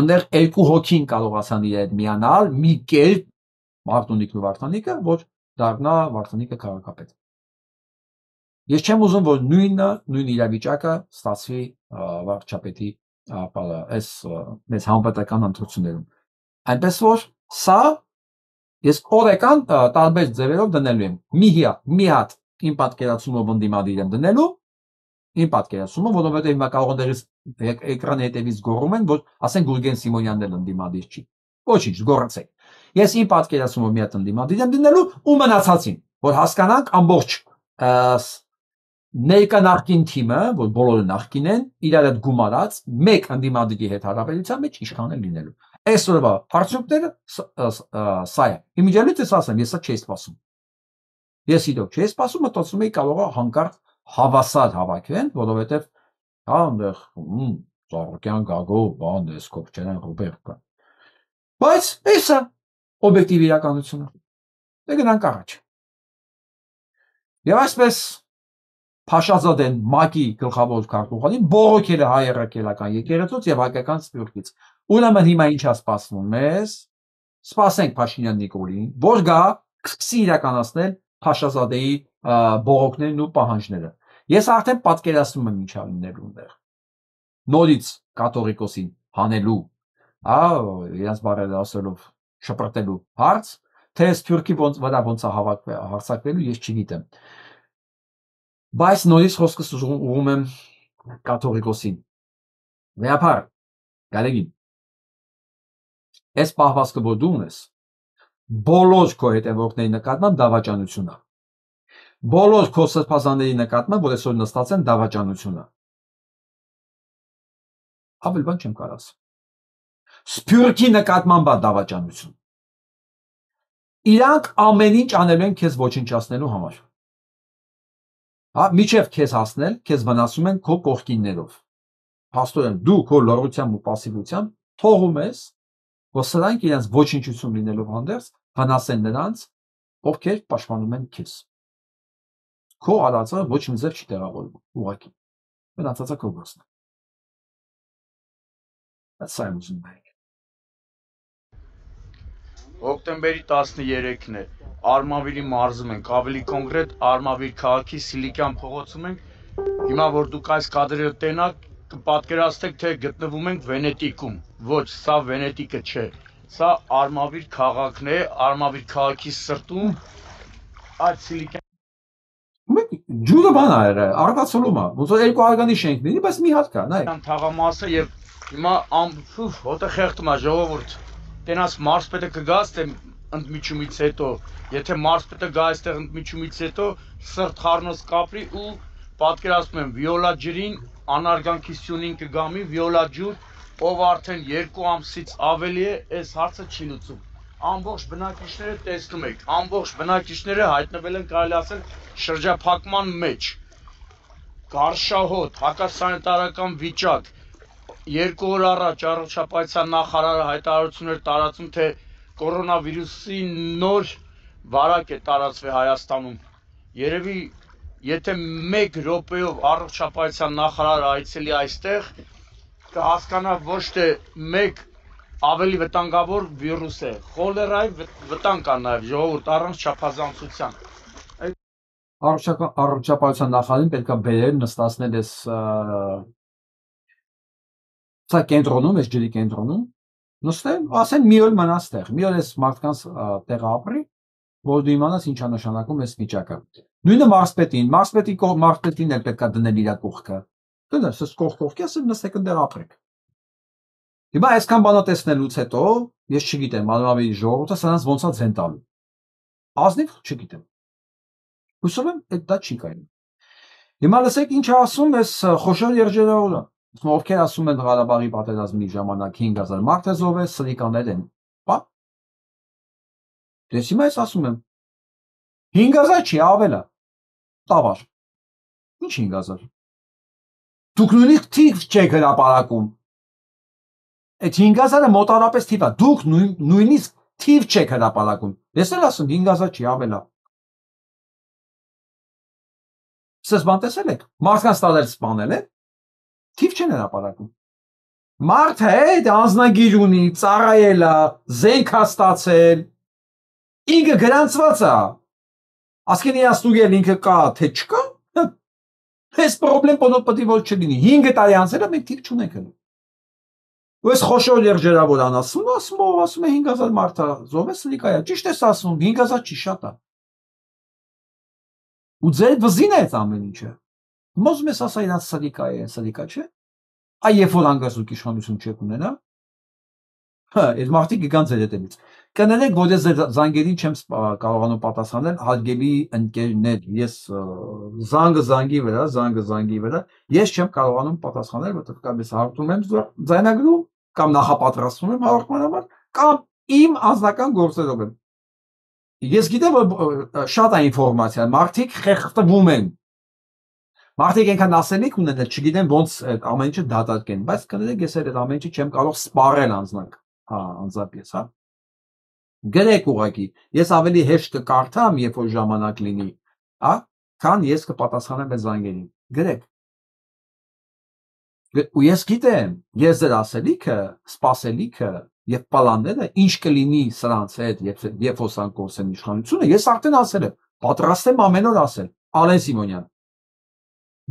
Այնտեղ երկու հոգին կարող ասան իր հետ միանալ, մի կերպ Մարտունիկն ու Վարդանիկը, որ դառնա Վարդանիկը քաղաքապետ։ Ես չեմ ուզում, որ նույն իրավիճակը ստացվի վարչապետի այս մեծ համապետական ընտրություններում։ Այնպես որ սա ես օրական տարբեր ձևերով դնելու եմ։ Մի հատ իմ պատկերացումով ընդդիմադիր եմ դնելու, իմ պատկերացումը, որովհետև հիմա կարող դերից էկրանի հետևից գոռում են, որ ասեն Գուրգեն Սիմոնյանն էլ ընդդիմադիր չի։ Ոչինչ, գոռացեք։ Ես իմ պատկերացումով մի հատ ընդդիմադիր եմ դնելու ու մնացածին, որ հասկանանք ամբողջ ներկա նախկին թիմը, որ բոլորը նախկին են, իրար հետ գումարած մեկ ընդդիմադիրի հետ հարաբերության մեջ ինչքան է լինելու։ Այսօրվա արդյունքները սա է։ Իմիջիալից ես ասեմ, ես սա չի սպասում։ Ես իրոք չի սպասում, մտածում եի կարող է հանկարծ հավասար հավաքվեն, որովհետև այնտեղ Ծառուկյան Գագո, բան էս Կոպչերյան Ռոբերտ կա։ Բայց էսա օբյեկտիվ իրականությունը։ Դե գնանք առաջ։ Եվ այսպես Փաշազադեն ՄԱԿ-ի գլխավոր քարտուղարին բողոքել է հայ ռակելական եկեղեցուց եւ հայկական սփյուռքից։ Ուրեմն հիմա ինչա սպասվում մեզ։ Սպասենք Փաշինյան Նիկոլին, որ գա սկսի իրականացնել Փաշազադեի բողոքներն ու պահանջները։ Ես արդեն պատկերացնում եմ ինչա լինելու այնտեղ։ Նորից կաթողիկոսին հանելու, իրենց բարերը ասելով շպրտելու հարց, թե սփյուռքի վրա ոնց է հարձակվելու, ես չգիտեմ։ Բայց նորից խոսքս ուղղում եմ կաթողիկոսին։ Վերապար, Գարեգին, այս պահվածքը, որ դու ունես, բոլոր քո հետևորդների նկատմամբ դավաճանություն է։ Բոլոր քո սրբազանների նկատմամբ, որ այսօր նստած են, դավաճանություն է։ Ավել բան չեմ կարող ասել։ Սփյուռքի նկատմամբ է դավաճանություն։ Իրանք ամեն ինչ անելու են քեզ ոչնչացնելու համար։ Միջև քեզ հասնել, քեզ վնասում են քո կողքիններով։ Փաստորեն դու քո լռությամբ ու պասիվությամբ թողում ես, որ սրանք իրենց ոչնչություն լինելով հանդերձ վնասեն նրանց, ովքեր պաշտպանում են քեզ։ Քո արածը ոչ մի ձև չի տեղավորվում, ուղղակի։ Մնացածը քո գործն է։ Սա եմ ուզում նայել։ Հոկտեմբերի 13-ն է, Արմավիրի մարզում ենք, ավելի կոնկրետ Արմավիր քաղաքի Սիլիկյան փողոցում ենք, հիմա որ դուք այս կադրերը տենաք, կպատկերացնեք, թե գտնվում ենք Վենետիկում, ոչ, սա Վենետիկը չէ, սա Արմավիր քաղաքն է, Արմավիր քաղաքի սրտում, այդ Սիլիկյան Ջուրը բան է, արտացոլում է, ոնց որ երկու արգանի շենք լինի, բայց մի հատ կա, նայ։ Թաղամասը եւ հիմա հոտը խեղդում է ժողովուրդ։ Տենաս մարզպետը կգաս թե ընդմիջումից հետո, եթե մարզպետը գա այստեղ ընդմիջումից հետո սրտ խառնոց կապրի ու պատկերացնում եմ վիոլա ջրին անարգանքի սյունին կգամի վիոլա ջուր, ով արդեն 2 ամսից ավելի է, այս հարցը չի լուծում։ Ամբողջ բնակիչները տեսնում եք, ամբողջ բնակիչները հայտնվել են կարելի ասել շրջափակման մեջ։ Գարշահոտ, հակասանիտարական վիճակ 2 օր առաջ առողջապահության նախարարը հայտարարություն էր տարածում, թե կորոնավիրուսի նոր վարակ է տարածվել Հայաստանում։ Երևի եթե 1 րոպեով առողջապահության նախարարը այցելի այստեղ, կհասկանա ոչ թե 1 ավելի վտանգավոր վիրուս է, խոլերայի վտանգ կա նաև ժողովուրդ առանց չափազանցության։ Առողջապահության նախարարին պետք է բերել նստացնել էս սա կենտրոնում, էս ջրի կենտրոնում, նստել, ասեն մի օր մնաց տեղ, մի օր էս մարդկանց տեղը ապրի, որ դու իմանաս ինչա նշանակում էս վիճակը։ Նույնը մարզպետին էլ պետք է դնել իր կողքը։ Դնես էս կողքի, ասեմ նստեք ընդեղ ապրեք։ Հիմա այսքան բանը տեսնելուց հետո, ես չգիտեմ, ալմավի ժողովուրդը սրանց ոնց է ձեն տալու։ Ազնիվ չգիտեմ։ Հուսով եմ, դա չի կայանում։ Հիմա լսեք ինչ ասում էս խոշոր երջերավորը։ Ովքեր ասում են Ղարաբաղի պատերազմի ժամանակ 5000 մարդ է զոհվել, սրիկաներ են։ Բա։ Դες հիմա ես ասում եմ 5000 չի, ավել է։ Տավար։ Ինչ 5000։ Դուք նույնիսկ թիվ չեք հրապարակում։ Այդ 5000-ը մոտարապես թիվ է։ Դուք նույնիսկ թիվ չեք հրապարակում։ Ես էլ ասում 5000 չի, ավել է։ Սես բան տեսել եք, մարդկանց տալել սպանել է, թիվ չեն հրապարակում։ Մարդը այդ անձնագիր ունի, ծառայել է, զենք է ստացել, ինքը գրանցված է, ասկին իաստուգել ինքը կա, թե չկա, այս պրոբլեմ պոտի որ չլինի, 5 տարի անցել է, մենք թիվ չունենք հնում։ Ու ես խոշոր երջերավոր ասում է 5000 մարդ է, զոհվել սրիկա է, ճիշտ ես ասում, 5000 չի շատ է։ Ու ձեր վզին է այդ ամեն ինչը։ Մոզ մեզ ասա իրանց սրիկա չէ։ Այ երբ որ անգասուկ իշխանություն չեք ունենա, այդ մարդիկ գան ձեր հետևից։ Կներեք, որ ես զանգերին չեմ կարողանում պատասխանել, հարգելի ընկերներ, ես զանգի վրա, ես չեմ կարողանում պատասխանել, որովհետև կամ ես հարթում եմ ձայնագրում, կամ նախապատրաստվում եմ հաղորդման համար, կամ իմ անձնական գործերով եմ։ Ես գիտեմ, որ շատ է ինֆորմացիա, մարդիկ խեղդվում են։ Մարդիկ այնքան ասելիք ունեն, չգիտեմ ոնց ամեն ինչը դատարկեն, բայց կներեք ես այդ ամեն ինչը չեմ կարող սպառել անձնապես, հա։ Գրեք ուղղակի, ես ավելի հեշտ կկարդամ, երբ որ ժամանակ լինի, հա, քան ես կպատասխանեմ այդ զանգերին։ Գրեք։ Ու ես գիտեմ, ես ձեր ասելիքը, սպասելիքը եւ պլանները ինչ կլինի սրանց հետ, երբ որ սրանք կորսեն իշխանությունը, ես արդեն ասել եմ, պատրաստ եմ ամեն օր ասել, Ալեն Սիմոնյան։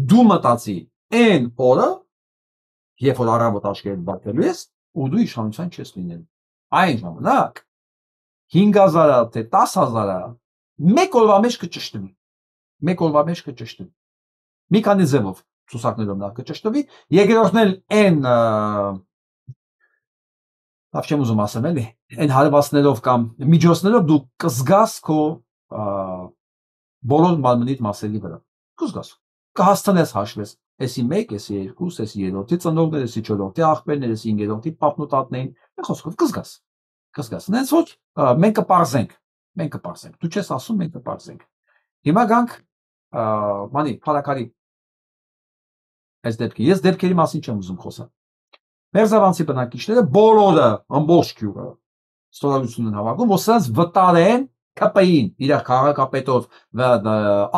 Դու մտածի այն օրը, երբ որ առավոտ աչքերդ բացելու ես, ու դու իշխանության չես լինելու։ Այն ժամանակ 5000-ը թե 10000-ը մեկ օրվա մեջ կճշտվի։ Մեկ օրվա մեջ կճշտվի։ Մի քանի ձևով ցուսակներով նա կճշտվի, երկրորդն էլ այն լավ չեմ ուզում ասեմ էլի, այն հարվածներով կամ միջոցներով դու կզգաս քո բոլոր մարմնիդ մասերի վրա։ Կզգաս, կհասցնես հաշվես, էսի 1, էսի 2, էսի 3-րդի ծնողներ, էսի 4-րդի աղբերներ, էսի 5-րդի պապնուտատներին, խոսքով կզգաս։ Նենց որ մենք կպարզենք, դու չես ասում, մենք կպարզենք։ Հիմա գանք բանի փարակարի այս դեպքի, ես դեպքերի մասին չեմ ուզում խոսալ։ Մերձավանցի բնակիչները բոլորը ամբողջ գյուղը ստորագրություն են հավաքում, որ սրանց վտարեն ԿՊ-ին, իր քաղաքապետով,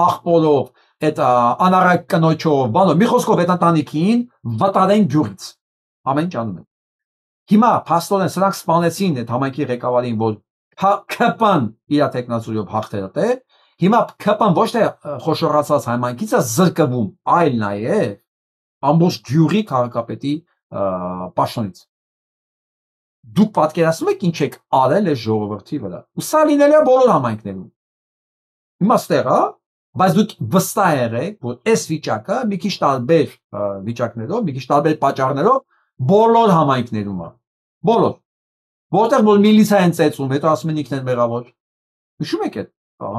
աղբորով, այդ անառակ կնոջով, բանով, մի խոսքով այդ ընտանիքին վտարեն գյուղից։ Ամեն ինչ անում են։ Հիմա փաստորեն սրանք սպանեցին այդ համայնքի ղեկավարին, որ ԿՊ-ն իր տեխնացուով հաղթել է։ Հիմա ԿՊ-ն ոչ թե խոշորացած համայնքից է զրկվում, այլ նաև ամբողջ գյուղի քաղաքապետի պաշտոնից։ Դուք պատկերացնում եք ինչ եք արել այս ժողովրդի վրա։ Ու սա լինել է բոլոր համայնքներում։ Հիմա ստեղ է, բայց դուք վստահ եղեք, որ այս վիճակը մի քիչ տարբեր վիճակներով, մի քիչ տարբեր պատճառներով բոլոր համայնքներում է։ Բոլոր։ Որտեղ որ միլիցիա են ծեծում, հետո ասում են ինքն են մեղավոր։ Հիշում եք այդ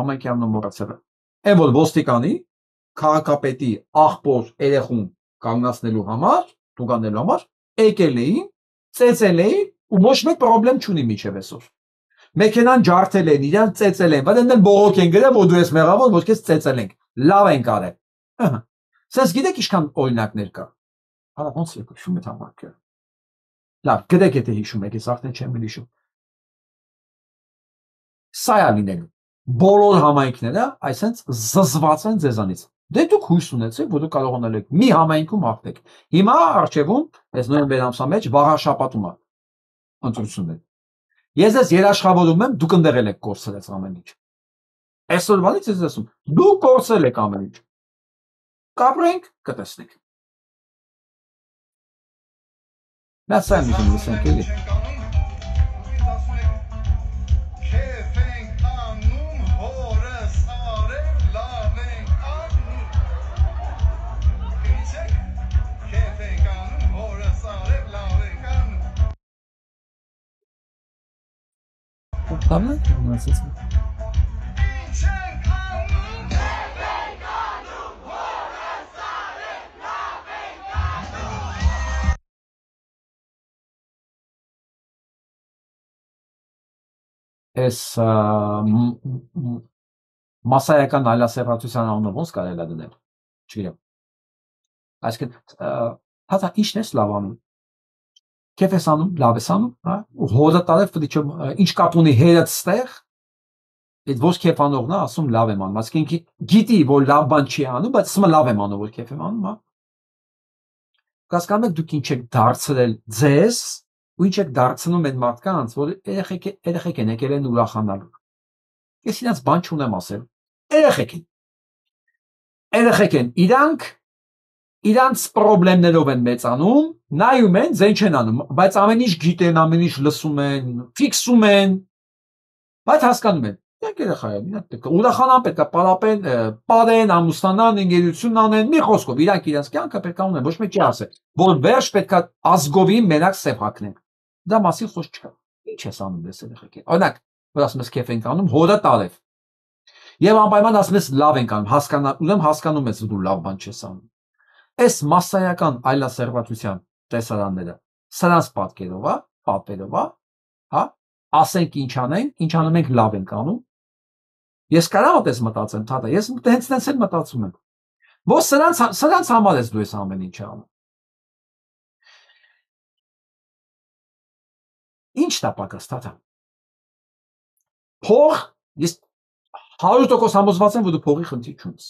համայնքի անունը մոռացել եմ։ Այն որ ոստիկանի քաղաքապետի աղբոր երեխուն կանգնացնելու համար, տուգանելու համար, եկել էին, ծեծել էին ու ոչ մեկ պրոբլեմ չունի միջև այսօր։ Մեքենան ջարդել են, իրան ծեծել են, բայց ընդել բողոք են գրել, որ դու ես մեղավոր, որ քեզ ծեծել ենք։ Լավ են կարել։ Սենց գիտեք ինչքան օրինակներ կա։ Հա ոնց է հիշում եք համակը։ Լավ, գիտեք եթե հիշում եք, ես արդեն չեմ հիշում։ Սա է լինելու։ Բոլոր համայնքները այսենց զզված են ձեզանից։ Դե դուք հույս ունեցեք, որ դուք կարողանալ եք մի համայնքում հաղթեք։ Հիմա արժևում, այս նոյեմբեր ամսվա մեջ վաղաշաբաթում է ընտրություններ։ Ես ձեզ երաշխավորում եմ, դուք ընդեղել եք կորցրել այս ամեն ինչ։ Այսօրվանից ես ասում, դուք կորցրել եք ամեն ինչ։ Կապրենք, կտեսնենք։ Նա սա եմ ուզում լսենք էլի։ Tamam mı? Nasıl? Այս մասսայական այլասերվածության անունով ոնց կարելի է դնել։ Չգիտեմ։ Այսինքն հա ինչն է լավ անում։ Քեֆ ես անում, լավ ես անում, հա։ Հոդը տարև պետք է ինչ կապ ունի հերդ ստեղ։ Այդ ոչ քեֆ անողն է ասում լավ եմ անում։ Այսինքն գիտի որ լավ բան չի անում, բայց ասում է լավ եմ անում, որ քեֆ եմ անում, հա։ Կասկանում եք դուք ինչ եք դարձրել ձեզ ու ինչ եք դարձնում այն մարդկանց, որ երեխեք են եկել են ուրախանալու։ Ես իրաց բան չունեմ ասել։ Երեխեք են, իրանց պրոբլեմներով են մեծանում, նայում են, ձեն չեն անում, բայց ամեն ինչ գիտեն, ամեն ինչ լսում են, ֆիքսում են, բայց հասկանում են։ Դրանք երեխա են, ուրախանան պետք է պարապեն, պարեն, ամուսնանան, ընկերություն անեն, մի խոսքով, իրանք իրենց կյանքը պետք է ունեն, ոչ մեկ չի ասել, որ վերջ պետք է ազգովի մենակ սև հագնեն։ Դա մասին խոսք չկա։ Ինչ ես անում ես երեխեք։ Օրինակ, որ ասում ես քեֆ ենք անում, հորը տարև։ Եվ անպայման ասում ես լավ ենք անում, ուրեմն հասկանում ես որ դու լավ բան չես անում։ Այս massայական այլասերվածության տեսարանները սրանց պատվերով, հա, ասենք ինչ անում ենք լավ ենք անում։ Ես կարող եմ այդպես մտածեմ, թաթա, ես հենց տենց էլ մտածում եմ։ Որ սրանց համար ես դու ես ամեն ինչ անում։ Ինչ դա պակաս, թաթա։ Փող, ես 100% համոզված եմ, որ դու փողի խնդիր չունես։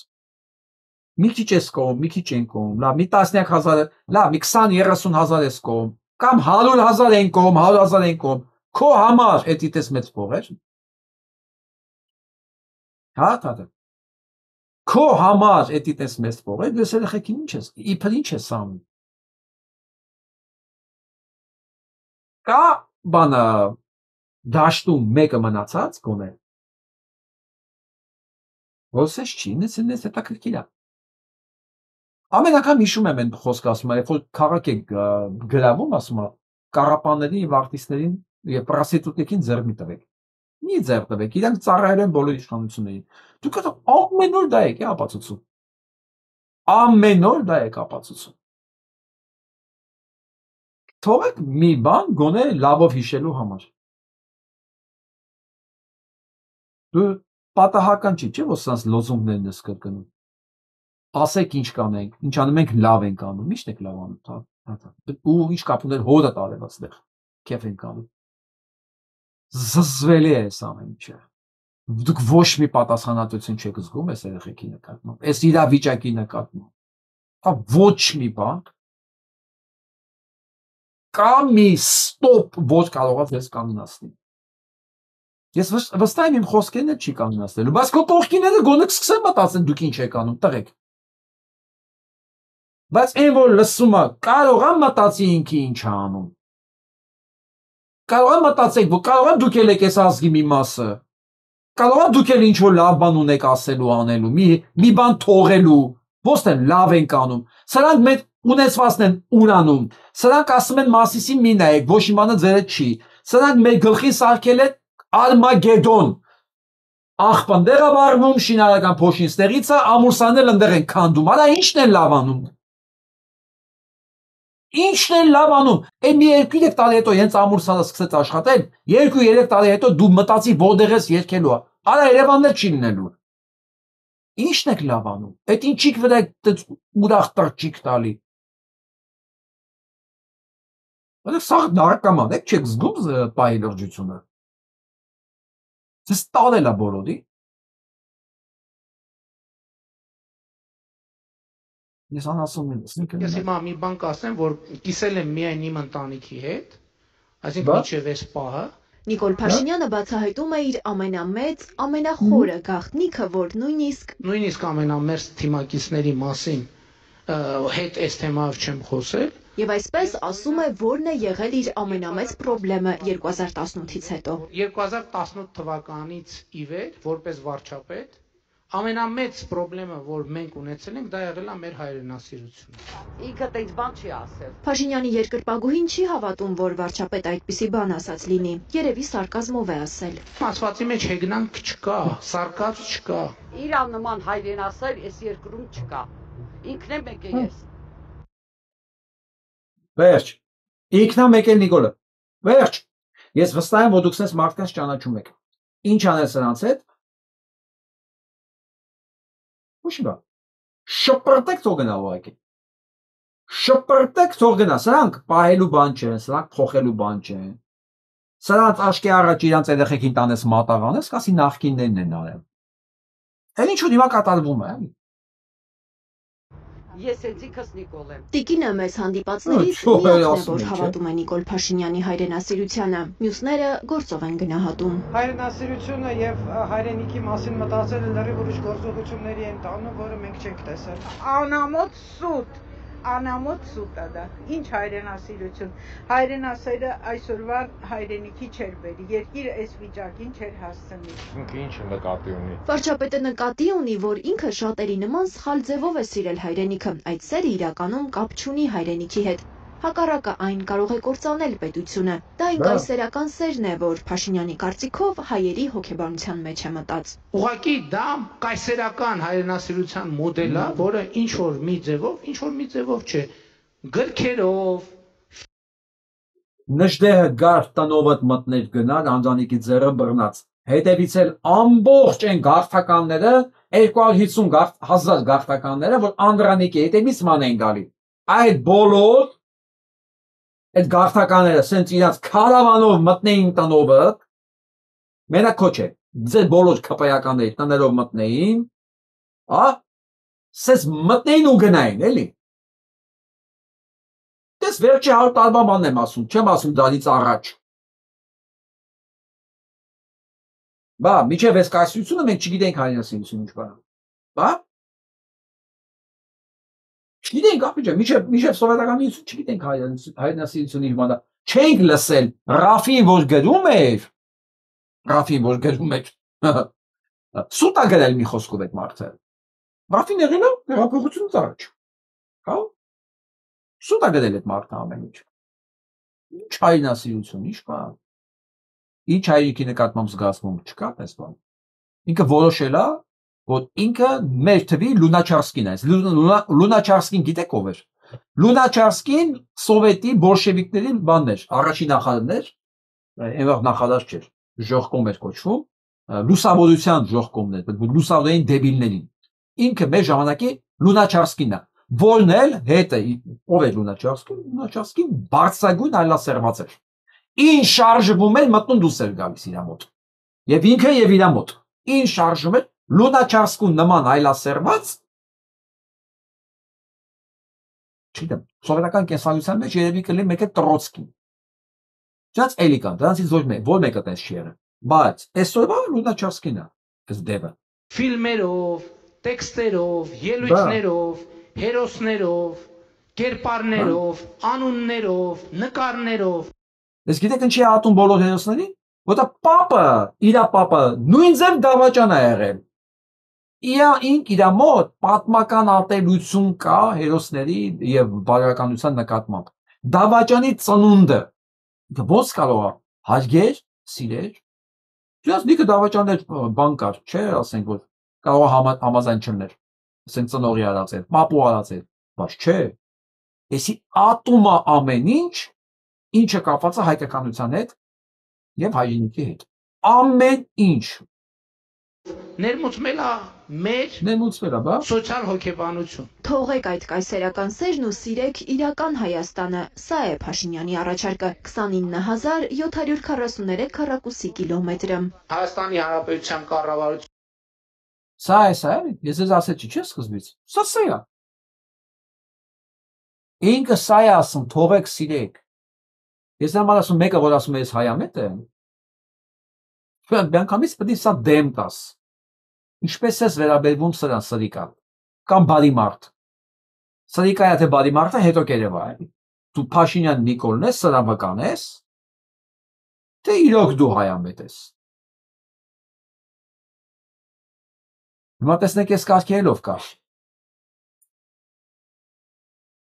Մի քիչ ես կողմ, մի քիչ են կողմ, լավ, մի 10,000, լավ, մի 20-30 հազար ես կողմ, կամ 100,000 են կողմ, 100,000 են կողմ, քո համար էդի տես մեծ փող էր։ Հա, թաթա։ Քո համար էդի տես մեծ փող էր, դες երեխեքին ինչ ես, իբր ինչ ես անում։ Կա բանը դաշտում մեկը մնացած գոնե։ Ոսես չի, նես հետաքրքիր է։ Ամեն անգամ հիշում եմ այն խոսքը ասում եմ, երբ որ քաղաք է գրավում, ասում եմ, կառապաններին եւ արտիստներին եւ պրոստիտուտներին ձեռք մի տվեք։ Մի ձեռք տվեք, իրանք ծառայել են բոլոր իշխանություններին։ Դուք ամեն օր դա եք ապացուցում։ Ամեն օր դա եք ապացուցում։ Թողեք մի բան գոնե լավով հիշելու համար։ Դու պատահական չի, չէ՞ որ սրանց լոզունգներն ես կրկնում։ Ասեք ինչ կանենք, ինչ անում ենք լավ ենք անում, ի՞նչն եք լավ անում, ու ինչ կապ ուներ հորը տարև այստեղ, քեֆ ենք անում։ Զզվելի է այս ամեն ինչը։ Դուք ոչ մի պատասխանատվություն չեք զգում այս երեխեքի նկատմամբ, այս իրավիճակի նկատմամբ։ Հա ոչ մի բան։ Կամ մի ստոպ ոչ կարող ես կանգնացնի։ Ես վստահ եմ իմ խոսքերն էլ չի կանգնացնելու, բայց քո կողքիները գոնե կսկսեն մտածեն դուք ինչ եք անում, տղեկ։ Բայց այն որ լսում է, կարող եմ մտածի ինքը ինչ է անում։ Կարող եմ մտածեք, որ կարող եմ դուք եք այս ազգի մի մասը։ Կարող եմ դուք ինչ որ լավ բան ունեք ասելու, անելու, մի բան թողելու, ոչ թե լավ ենք անում։ Սրանք մեր ունեցվածքն են ուրանում։ Սրանք ասում են Մասիսի մի նայեք, ոչ իմանը ձերը չի։ Սրանք մեր գլխին սարքել են Արմագեդոն։ Աղբանդեղը վառվում, շինարական փոշին ստեղից է, ամուրսանել ընդեղ են քանդում։ Արա ինչն է լավ անում։ Ինչն է լավ անում։ Այն մի 2-3 տարի հետո հենց ամուրսանը սկսեց աշխատել, 2-3 տարի հետո դու մտածի որտեղ ես երկելու։ Արա Երևանն չի լինելու։ Ինչն եք լավ անում։ Այդ ինչիք վրա ուրախ տրճիկ տալի։ Բայց սա նարեկաման եք չեք զգում պահի լրջությունը։ Ձեզ տալել է բոլորի։ Ես անասում եմ։ Ես հիմա մի բան կասեմ, որ կիսել եմ միայն իմ ընտանիքի հետ, այսինքն մինչև այս պահը։ Նիկոլ Փաշինյանը բացահայտում է իր ամենամեծ, ամենախորը գաղտնիքը, որ նույնիսկ ամենամերձ թիմակիցների մասին հետ այս թեմայով չեմ խոսել։ Եվ այսպես ասում է, որն է եղել իր ամենամեծ խնդրեմը 2018-ից հետո։ 2018 թվականից ի վեր, որպես վարչապետ, ամենամեծ խնդրեմը, որ մենք ունեցել ենք, դա եղել է մեր հայրենասիրությունը։ Ինքը տենց բան չի ասել։ Փաշինյանի երկրպագուհին չի հավատում, որ վարչապետ այդպիսի բան ասած լինի։ Երևի սարկազմով է ասել։ Ասվածի մեջ հեգնանք չկա, սարկած չկա։ Իրան նման հայրենասեր այս երկրում չկա։ Ինքն է մեկ է ես։ Վերջ։ Ինքնա մեկ է Նիկոլը։ Վերջ։ Ես վստահ եմ, որ դուք sense մարդկանց ճանաչում եք։ Ինչ անել սրանց հետ։ Ոչինչ։ Շփրտեք թող գնա ուղղակի։ Շփրտեք թող գնա, սրանք պահելու բան չեն, սրանք փոխելու բան չեն։ Սրանց աշկի առաջ իրանց երեխեքին տանես մատաղանես, կասի նախկիններն են արել։ Էլ ինչու հիմա կատարվում է։ Ես ինձ ինքս Նիկոլ եմ։ Տիկինը մեծ հանդիպածներից միակն է, որ հավատում է Նիկոլ Փաշինյանի հայրենասիրությանը, մյուսները գործով են գնահատում։ Հայրենասիրությունը եւ հայրենիքի մասին մտածելը լրիվ ուրիշ գործողությունների են տանում, որը մենք չենք տեսել։ Անամոթ սուտ է դա։ Ինչ հայրենասիրություն։ Հայրենասերը այսօրվա հայրենիքի չէր բերի, երկիրը այս վիճակին չէր հասցնի։ Ինքը ինչ նկատի ունի։ Վարչապետը նկատի ունի, որ ինքը շատերի նման սխալ ձևով է սիրել հայրենիքը, այդ սերը իրականում կապ չունի հայրենիքի հետ։ Հակառակը այն կարող է կործանել պետությունը։ Դա այն կայսերական սերն է, որ Փաշինյանի կարծիքով հայերի հոգեբանության մեջ է մտած։ Ուղղակի դա կայսերական հայրենասիրության մոդել է, որը ինչ որ մի ձևով չէ, գրքերով Նժդեհը գար տնովդ մտներ գնալ, Անջանիկի ձեռը բռնած։ Հետևից էլ ամբողջ այն գաղթականները, 250,000 գաղթականները, որ Անդրանիկի հետևից ման են գալի։ Այդ բոլոր այդ գաղթականները սենց իրաց քարավանով մտնեին տնովը, մենակ քոչ է, ձեր բոլոր քպայականների տներով մտնեին, սենց մտնեին ու գնային, էլի։ Դες վերջի 100 տարվա բանն եմ ասում, չեմ ասում դրանից առաջ։ Բա, միջև այս կայսրությունը մենք չգիտենք հայրենասիրություն ինչ բան։ Բա։ Չգիտենք ապիճը, միջև սովետական միություն չգիտենք հայրենասիրությունը իր բանը։ Չենք լսել Ռաֆին, որ գրում էր, սուտ է գրել մի խոսքով այդ մարդը։ Ռաֆին եղել է հեղափոխությունից առաջ։ Հա։ Սուտ է գրել այդ մարդը ամեն ինչ։ Ինչ հայրենասիրություն, ինչ բան։ Ինչ հայրենիքի նկատմամբ զգացմունք չկա, պես բան։ Ինքը որոշել է, որ ինքը մեր թվի Լունաչարսկին է։ Լունաչարսկին գիտեք ով էր։ Լունաչարսկին սովետի բոլշևիկների բանն էր, առաջին նախարարն էր, այնվաղ նախարար չէր, ժողկոմ էր կոչվում, լուսավորության ժողկոմն էր, լուսավորային դեբիլներին։ Ինքը մեր ժամանակի Լունաչարսկին է, որն էլ հետը, ով էր Լունաչարսկին բարձրագույն այլասերված էր։ Ինչ շարժվում էր, մտնում դուրս էր գալիս իր մոտ։ Եվ ինքը եւ իր մոտ։ Ինչ շարժում էր Լունաչարսկուն նման այլասերված, չգիտեմ, սովետական կենսագրության մեջ երևի կլինի մեկ է Տրոցկին։ Դրանց էլի կան, դրանցից ոչ մեկը տես չի եղել, բայց այսօրվա Լունաչարսկին է, այս դեպը։ Ֆիլմերով, տեքստերով, ելույթներով, հերոսներով, կերպարներով, անուններով, նկարներով։ Ես գիտեք ինչի է ատում բոլոր հերոսներին, որտեղ պապը, իր պապը նույն ձև դավաճան է եղել։ Իր մոտ պատմական ատելություն կա հերոսների եւ բարոյականության նկատմամբ։ Դավաճանի ծնունդը ո՞նց կարող է հարգեր, սիրեր։ Դրանց դիքը դավաճաններ բան կար, չէ, ասենք որ կարող է համաձայն չլներ։ Ասենք ծնողի արած է, պապու արած է, բայց չէ։ Էսի ատումը ամեն ինչը կապված է հայկականության հետ եւ հայրենիքի հետ։ Ամեն ինչ։ Ներմուծվել է մեր Ներմուծվել է, բա սոցիալ հոգեբանություն։ Թողեք այդ կայսերական սերն ու սիրեք իրական Հայաստանը։ Սա է Փաշինյանի առաջարկը՝ 29743 քառակուսի կիլոմետրը։ Հայաստանի Հանրապետության կառավարություն Սա է, ես ես ասեցի, չէ՞ սկզբից։ Սա է։ Ինքը սա է ասում, թողեք սիրեք։ Ես նման ասում մեկը, որ ասում է ես հայամետ եմ, միանգամից պետք է սա դեմ տաս։ Ինչպես ես վերաբերվում սրան սրիկա, կամ բարի մարդ։ Սրիկայա թե բարի մարդը հետո կերևա է։ Դու Փաշինյան Նիկոլն ես, սրան վկան ես, թե իրոք դու հայամետ ես։ Հիմա տեսնեք ես կարգերով կա։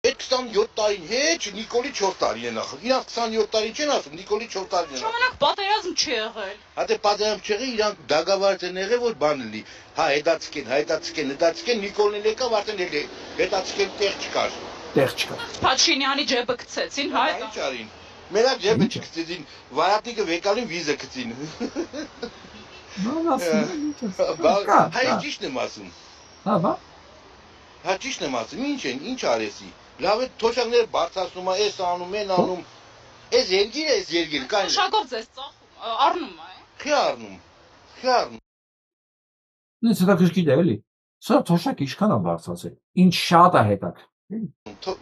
Այդ 27 տարին հետ Նիկոլի 4 տարի է նախ։ Իրանք 27 տարի չեն ասում, Նիկոլի 4 տարին է։ Ժամանակ պատերազմ չի եղել։ Հա դե պատերազմ չեղի, իրանք դագավարծ են եղել, որ բան լինի։ Հա հետացկեն, Նիկոլն էլ եկավ, արդեն էլ հետացկեն տեղ չկար։ Տեղ չկար։ Փաշինյանի ջեբը գցեցին, հայ։ Ինչ արին։ Մենակ ջեբը չգցեցին, վարատիկը վեկալին վիզը գցին։ Հա ճիշտն եմ ասում։ Հա, բա։ Հա ճիշտն եմ ասում, ինչ արեցի։ Լավ է թոշակները բարձրացնում է, էս անում, են անում։ Էս երգիր, կան։ Թոշակով ձեզ առնում է։ Չի առնում։ Նույնիսկ հետաքրքիր է, էլի։ Սա թոշակ ինչքան է բարձրացել։ Ինչ շատ է հետաքրքիր։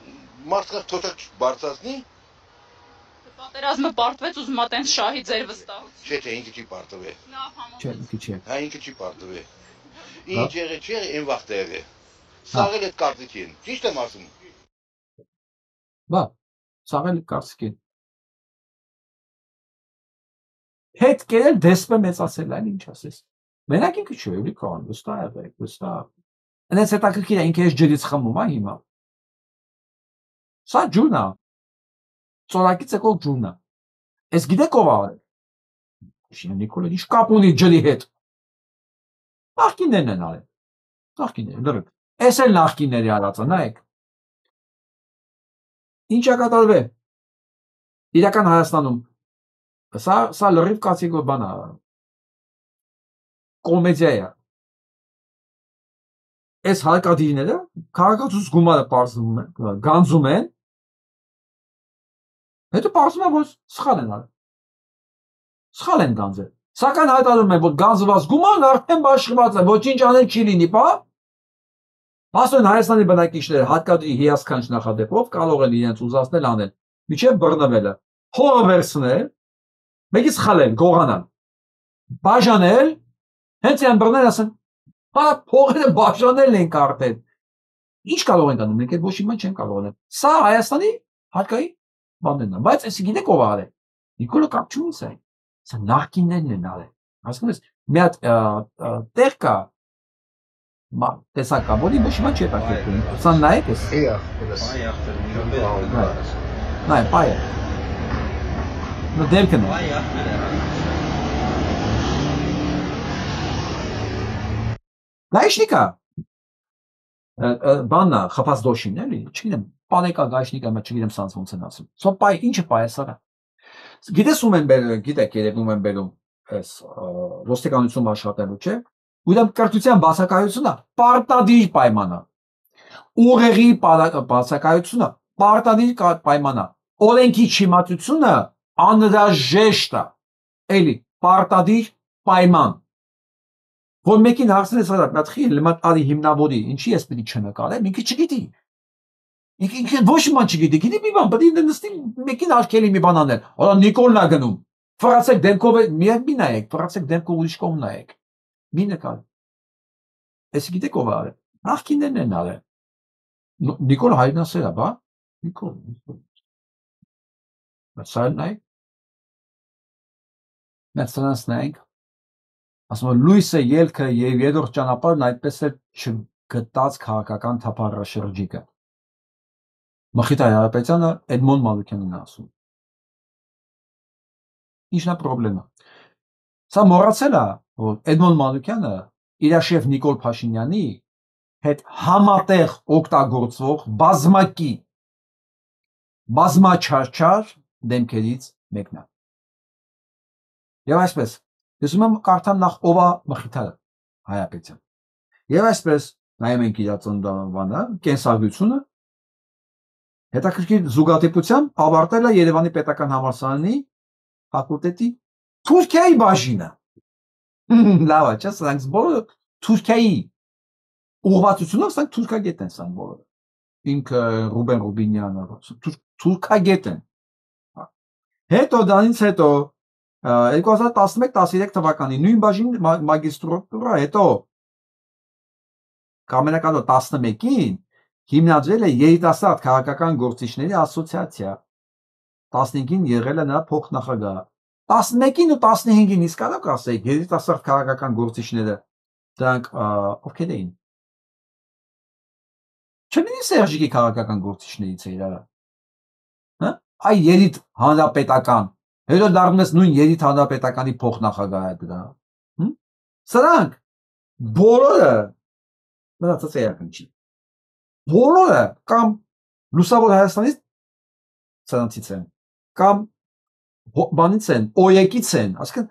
Մարդկանց թոշակ բարձրացնի։ Պատերազմը պարտվեց, ուզում ա տենց շահի ձեր վստահություն։ Չէ, ինքը չի պարտվել։ Չէ, ինքը չի։ Հա ինքը չի պարտվել։ Ինչ եղել, այն վաղտ է եղել։ Սաղել այդ կարծիքին։ Ճիշտ եմ ասում։ Բա, սաղել կարծիքին։ Հետ կերել դեսպը մեծացել այն ինչ ասես։ Մենակ ինքը չի, էլի կան, վստահ եղեք, վստահ։ Այնց հետաքրքիր է, ինքը ես ջրից խմում է հիմա։ Սա ջուրն է։ Ծորակից եկող ջուրն է։ Ես գիտեք ով է։ Փաշինյան Նիկոլը ինչ կապ ունի ջրի հետ։ Նախկիններն են արել։ Նախկինները, լրիվ։ Էս էլ նախկինների արածը, նայեք։ Ինչ է կատարվել։ Իրական Հայաստանում սա լրիվ կացիկո բան է։ Կոմեդիա է։ Այս հարկադիրները քաղաքացուց գումարը պարզվում են, գանձում են։ Հետո պարզվում է, որ սխալ են արել։ Սխալ են գանձել։ Սակայն հայտարարում են, որ գանձված գումարն արդեն բաշխված է, ոչինչ անել չի լինի, բա։ Ասում են Հայաստանի բնակիչները հարկադիրի հիասքանչ նախադեպով կարող են իրենց ուզածնել անել, միջև բռնվելը, հողը վերցնել, մեկից խլել, գողանալ, բաժանել, հենց իրեն բռնել ասեն, հա փողերը բաժանել ենք արդեն։ Ինչ կարող են անում, մենք այդ ոչ իման չեն կարող անել։ Սա Հայաստանի հարկայի բանն է, բայց էսի գիտեք ով արել։ Նիկոլը կապ չունի սա։ Սա նախկիններն են արել։ Հասկանում ես, մի հատ տեղ կա տեսակա, որի ոչ իման չի հետաքրքրում։ Սա նայեք ես։ Նայ, պայը։ Նո դերքն է։ Գայշնիկա։ Բաննա, խփած դոշին էլի, չգիտեմ, պանեկա գայշնիկա, մա չգիտեմ սանց ոնց են ասում։ Սա պայ, ինչը պայ է սա։ Գիտես ում են բերում, գիտեք, երևում են բերում այս ոստիկանություն աշխատելու, չէ՞։ Ուրեմն կրթության բացակայությունը պարտադիր պայման է։ Ուղեղի բացակայությունը պարտադիր պայման է։ Օրենքի չիմացությունը անհրաժեշտ է։ Էլի պարտադիր պայման։ Որ մեկին հարցնես հա նա թխի լմատ արի հիմնավորի, ինչի ես պետք չնկարեմ, ինքը չգիտի։ Ինքը ոչ ման չգիտի, գիտի մի բան, պետք է նստի մեկին արկելի մի բան անել։ Հորա Նիկոլն է գնում։ Ֆրացեք դեմքով մի նայեք, ֆրացեք դեմքով ուրիշ կողմ նայեք։ Մի նկար։ Ես գիտեք ով է արել։ Նախկիններն են արել։ Նիկոլ հայրենասեր է, բա։ Նիկոլ։ Սա նայեք։ Մենք սրանց նայենք։ Ասում եմ լույսը ելքը եւ երրորդ ճանապարհն այդպես էլ չգտած քաղաքական թափառաշրջիկը։ Մխիթար Հարապետյանը Էդմոն Մանուկյանն է ասում։ Ինչն է խնդրեմը։ Սա մոռացել է, որ Էդմոն Մանուկյանը իր շեֆ Նիկոլ Փաշինյանի հետ համատեղ օգտագործվող բազմաչարչար դեմքերից մեկն է։ Եվ այսպես Ես ում եմ կարդամ նախ ով է Մխիթարը։ Հայապետյան։ Եվ այսպես նայում ենք իր ծննդավանը, կենսագրությունը հետաքրքիր զուգադիպությամբ ավարտել է Երևանի պետական համալսարանի ֆակուլտետի Թուրքիայի բաժինը։ Լավ է, չէ՞, սրանք բոլորը Թուրքիայի ուղղվածությունով սրանք թուրքագետ են սրանք բոլորը։ Ինքը Ռուբեն Ռուբինյանը թուրքագետ են։ Հետո դրանից հետո 2011-13 թվականի նույն բաժին մագիստրատուրա հետո կամենակալո 11-ին հիմնադրել է երիտասարդ քաղաքական գործիչների ասոցիացիա, 15-ին եղել է նրա փոխնախագահ, 11-ին ու 15-ին իսկ կարող ասեք երիտասարդ քաղաքական գործիչները դրանք ովքեր էին։ Չլինի Սերժիկի քաղաքական գործիչներից է իրար։ Հա? Այ երիտ հանրապետական, հետո դառնում ես նույն երիտ հանրապետականի փոխնախագահ է դրա։ Սրանք բոլորը մնացած էականչի։ Բոլորը կամ լուսավոր Հայաստանից սրանցից են, կամ բանից են, օեկից են, ասկան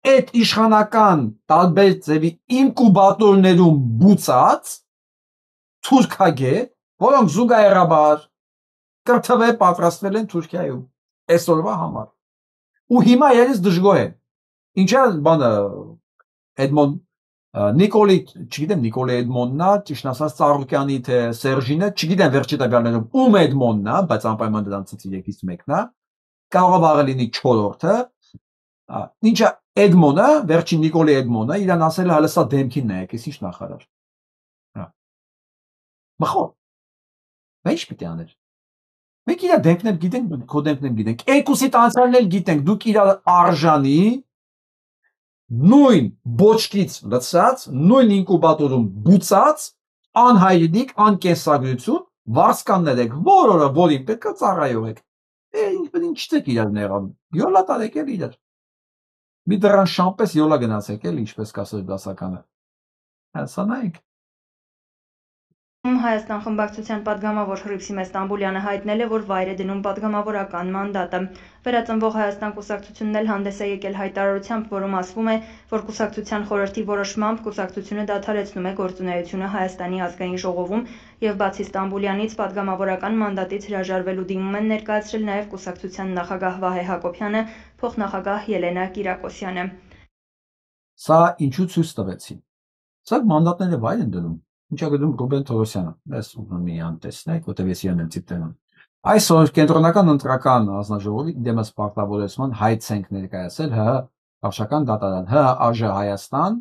այդ իշխանական տարբեր ձևի ինկուբատորներում բուծած թուրքագետ, որոնք զուգահեռաբար կրթվել պատրաստվել են Թուրքիայում այսօրվա համար։ Ու հիմա երես դժգոհ են։ Ինչա բանը Էդմոն Նիկոլի, չգիտեմ Նիկոլի Էդմոնն է, ճիշտ ասած Ծառուկյանի թե Սերժինը, չգիտեմ վերջի տվյալներով ում Էդմոնն է, բայց անպայման դրանցից 3-ից մեկն է, կարող է լինի 4-րդը։ Ինչա Էդմոնը, վերջին Նիկոլի Էդմոնը, իրան ասել է հələ սա դեմքին նայեք, էս ինչ նախարար։ Մխո։ Ինչ պիտի աներ։ Մենք իր դեմքն գիտենք, քո դեմքն գիտենք, երկուսիդ անցյալն էլ գիտենք, դուք իր արժանի նույն բոճկից լցած, նույն ինկուբատորում բուծած, անհայրենիք, անկենսագրություն, վարսկաններ եք, որորը, որին պետք է ծառայող եք։ Ինչ չեք իրար նեղան, յոլա տարեք էլ իրար։ Մի դրան շամպես յոլա գնացեք էլ, ինչպես կասել դասականը։ Հեսա նայեք։ Հայաստան խմբակցության падգամավոր Հռիփսիմե Ստամբուլյանը հայտնել է, որ վայր է դնում падգամավորական մանդատը։ Վերածնվող Հայաստան կուսակցությունն էլ հանդես է եկել հայտարարությամբ, որում ասվում է, որ կուսակցության խորհրդի որոշմամբ կուսակցությունը դադարեցնում է գործունեությունը Հայաստանի ազգային ժողովում եւ բացի Ստամբուլյանից падգամավորական մանդատից հրաժարվելու դիմում են ներկայացրել նաեւ կուսակցության նախագահ Վահե Հակոբյանը, փոխնախագահ Ելենա Կիրակոսյանը։ Սա ինչու ցույց տվեցին։ Սա մանդատները վայր են դնում։ Ինչա գտնում Ռուբեն Թորոսյանը, ես ուզում եմ իրան տեսնեք, որտեղ ես իրան եմ ցիտենում։ Այսօր կենտրոնական ընտրական հանձնաժողովի դեմս պարտավորեցման հայց ենք ներկայացել ՀՀ վարչական դատարան, ՀԱԺ Հայաստան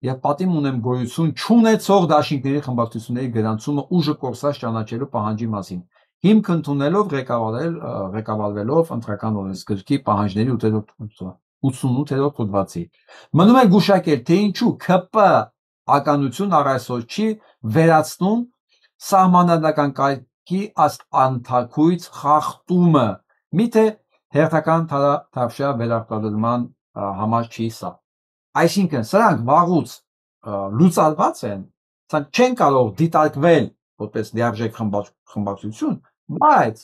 եւ պատիմ ունեմ գոյություն չունեցող դաշինքների խմբակցությունների գրանցումը ուժը կորսած ճանաչելու պահանջի մասին։ Հիմք ընդունելով ղեկավարվելով ընտրական օրենսգրքի պահանջների 88-րդ հոդվածի։ Մնում է գուշակել, թե ինչու ԿՊ ականություն առ այսօր չի վերացնում սահմանադրական կարգի անթակույց խախտումը, միթե հերթական թավշյա վերարտադրման համար չի սա։ Այսինքն սրանք վաղուց լուծարված են, սրանք չեն կարող դիտարկվել որպես լիարժեք խմբակցություն, բայց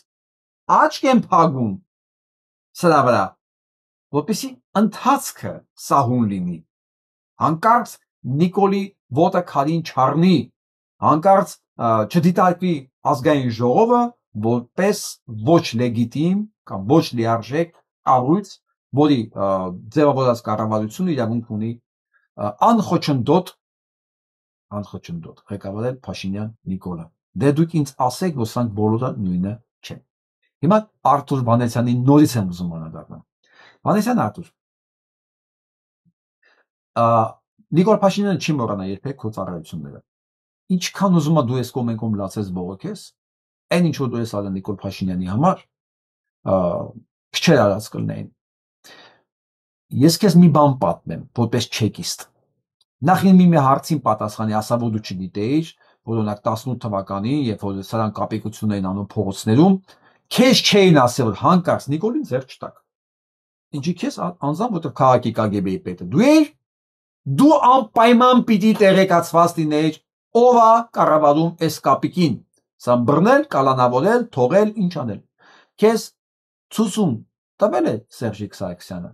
աչք են փակում սրա վրա, որպեսզի ընթացքը սահուն լինի, հանկարծ Նիկոլի ոտը քարին չառնի, հանկարծ չդիտարկվի ազգային ժողովը որպես ոչ լեգիտիմ կամ ոչ լիարժեք կառույց, որի ձևավորած կառավարությունը իրավունք ունի անխոչնդոտ ղեկավարել Փաշինյան Նիկոլը։ Դե դուք ինձ ասեք, որ սրանք բոլորը նույնը չեն։ Հիմա Արթուր Վանեցյանի նորից եմ ուզում անդրադառնալ։ Վանեցյան Արթուր, Նիկոլ Փաշինյանը չի մոռանա երբեք քո ծառայությունները։ Ինչքան ուզում ես դու ես կոմենկոմ լացես բողոքես, այն ինչ որ դու ես արել Նիկոլ Փաշինյանի համար, քչեր արած կլինեին։ Ես քեզ մի բան պատմեմ, որպես չեկիստ։ Նախ մի հարցին պատասխանի, ասա որ դու չգիտեիր, որ օրինակ 18 թվականին, երբ որ սրանք կապիկություն էին անում փողոցներում, քեզ չէին ասել, որ հանկարծ Նիկոլին ձեռ չտակ։ Ինչի քեզ անձամբ որտեղ քաղաքի KGB-ի պետը դու ես, դու անպայման պիտի տեղեկացված լինեիր, ով է կառավարում այս կապիկին, սա բռնել, կալանավորել, թողել, ինչ անել։ Քեզ ցույցում տվել է Սերժիկ Սարգսյանը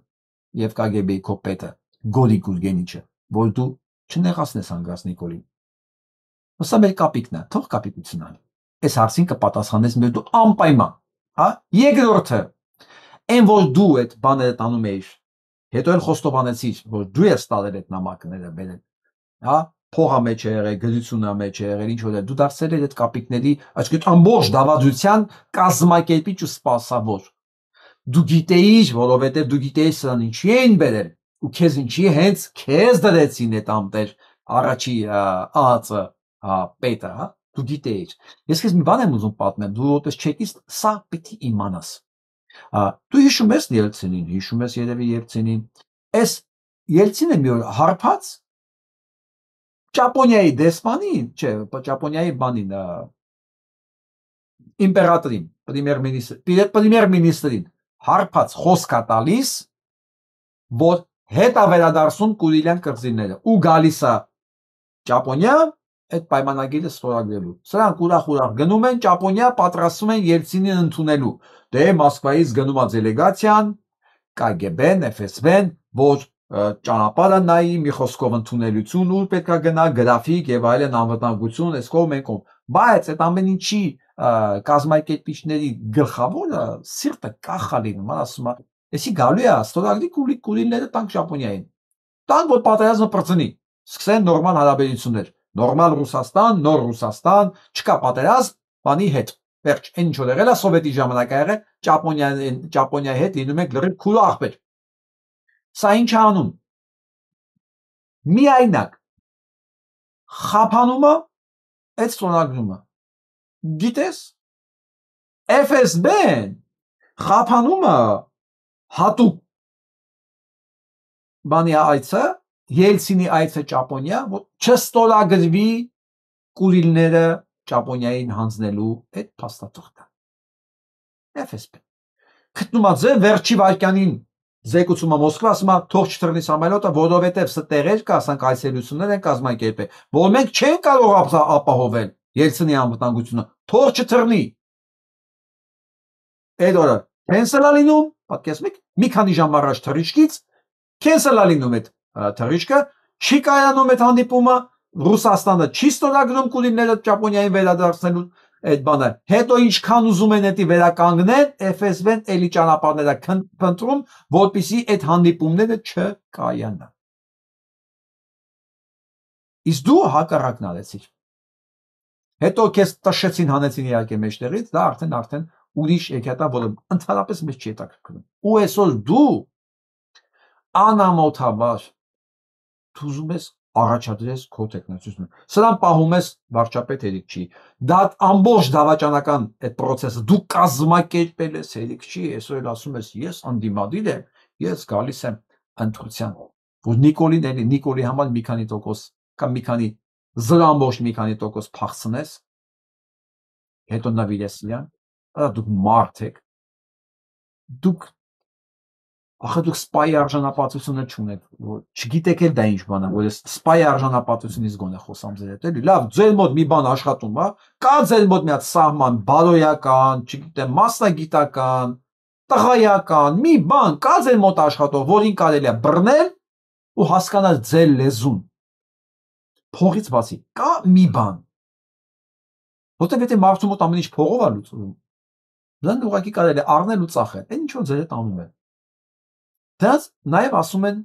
եւ KGB-ի քո պետը Գորի Գուրգենիչը, որ դու Չնեղացնես հանգած Նիկոլին։ Սա մեր կապիկն է, թող կապիկություն անի։ Այս հարցին կպատասխանես մեր դու անպայման, հա։ Երկրորդը, այն որ դու այդ բաները տանում ես, հետո էլ խոստովանեցիր, որ դու ես տալել այդ նամակները բերել, հա, փողա մեջ է եղել, գլությունա մեջ է եղել, ինչ որ դու դարձել ես այդ կապիկների, այսինքն ամբողջ դավադրության կազմակերպիչ ու սպասավոր։ Դու գիտեիր, որովհետև դու գիտեիր սրան ինչի էին բերել, ու քեզ ինչի հենց քեզ դրեցին այդ ամտեր առաջի ԱԱՑ պետը, հա, դու գիտեիր։ Ես քեզ մի բան եմ ուզում պատմեմ, դու որպես չեկիստ սա պիտի իմանաս։ Դու հիշում ես Ելցինին, հիշում ես երևի Ելցինին։ Այս Ելցինը մի օր հարբած Ճապոնիայի դեսպանին, չէ, Ճապոնիայի բանին, իմպերատրին, պրեմիեր մինիստրին հարբած խոսք է տալիս, որ հետ է վերադարձում Կուրիլյան կղզիները ու գալիս է Ճապոնիա այդ պայմանագիրը ստորագրելու։ Սրանք ուրախ գնում են Ճապոնիա, պատրաստում են Ելցինին ընդունելու։ Դե Մոսկվայից գնում է դելեգացիան, KGB-ն, FSB-ն, որ ճանապարհը նայի, մի խոսքով ընդունելություն, ուր պետք է գնա, գրաֆիկ եւ այլն անվտանգություն, այս կողմ են կողմ։ Բայց այդ ամեն ինչի կազմակերպիչների գլխավորը սիրտը կախա լինում, ասում է, «Էսի գալու է, ստորագրի Կուրիլները տանք Ճապոնիային։ Տան որ պատերազմը բրծնի, սկսեն նորմալ հարաբերություններ, նորմալ Ռուսաստան, նոր Ռուսաստան, չկա պատերազմ, բանի հետ։ Վերջ, այն ինչ որ եղել է սովետի ժամանակ ա եղել, Ճապոնիայի հետ լինում եք լրիվ քուլ աղբեր։ Սա ինչ է անում։ Միայնակ խափանումը այդ ստորագրումը։ Գիտես, FSB-ն խափանումը հատուկ բանի այցը, Ելցինի այցը Ճապոնիա, որ չստորագրվի Կուրիլները Ճապոնիային հանձնելու այդ փաստաթղթը։ FSB գտնում է ձեր վերջի վայրկյանին զեկուցումը Մոսկվա, ասում է թող չթռնի սամալյոտը, որովհետև ստեղեր կա, ասենք այցելություններ են կազմակերպել, որ մենք չենք կարող ապահովել Ելցինի անվտանգությունը, թող չթռնի։ Այդ օրը cancel-ա լինում, պատկերացնում եք, մի քանի ժամ առաջ թռիչքից cancel-ա լինում այդ թռիչքը, չի կայանում այդ հանդիպումը, Ռուսաստանը չի ստորագրում Կուրիլները Ճապոնիային վերադարձնելու այդ բանը։ Հետո ինչքան ուզում են դա վերականգնեն, FSB-ն էլի ճանապարհներ է փնտրում, որպեսզի այդ հանդիպումները չկայանան։ Իսկ դու հակառակն արեցիր։ Հետո քեզ տշեցին, հանեցին իհարկե մեջտեղից, դա արդեն ուրիշ եկետա, որը ընդհանրապես մեզ չի հետաքրքրում։ Ու այսօր դու անամոթաբար դու ուզում ես առաջադրես քո տեխնոլոգիությունը։ Սրան պահում ես վարչապետ հերիք չի։ Դա ամբողջ դավաճանական այդ process-ը դու կազմակերպել ես հերիք չի, այսօր ասում ես ես անդիմադիր եմ, ես գալիս եմ ընտրության, որ Նիկոլին էլի Նիկոլի համար մի քանի տոկոս կամ մի քանի զրամբողջ մի քանի տոկոս փախցնես, հետո նվիրես իրան, դուք մարդ եք, դուք դուք սպայի արժանապատվությունը չունեք, չգիտեք էլ դա ինչ բան է, որ ես սպայի արժանապատվությունից գոնե խոսամ ձեր հետ, էլի, լավ, ձեր մոտ մի բան աշխատում, հա, կա ձեր մոտ մի հատ սահման, բարոյական, չգիտեմ, մասնագիտական, տղայական, մի բան կա ձեր մոտ աշխատող, որին կարելի է բռնել ու հասկանալ ձեր լեզուն։ Փողից բացի, կա մի բան։ Որտեղ եթե մարդու մոտ ամեն ինչ փողով է լուծվում, դրանք ուղղակի կարելի է առնել ու ծախել, այն ինչ որ ձեր հետ անում են։ Դրանց նաև ասում են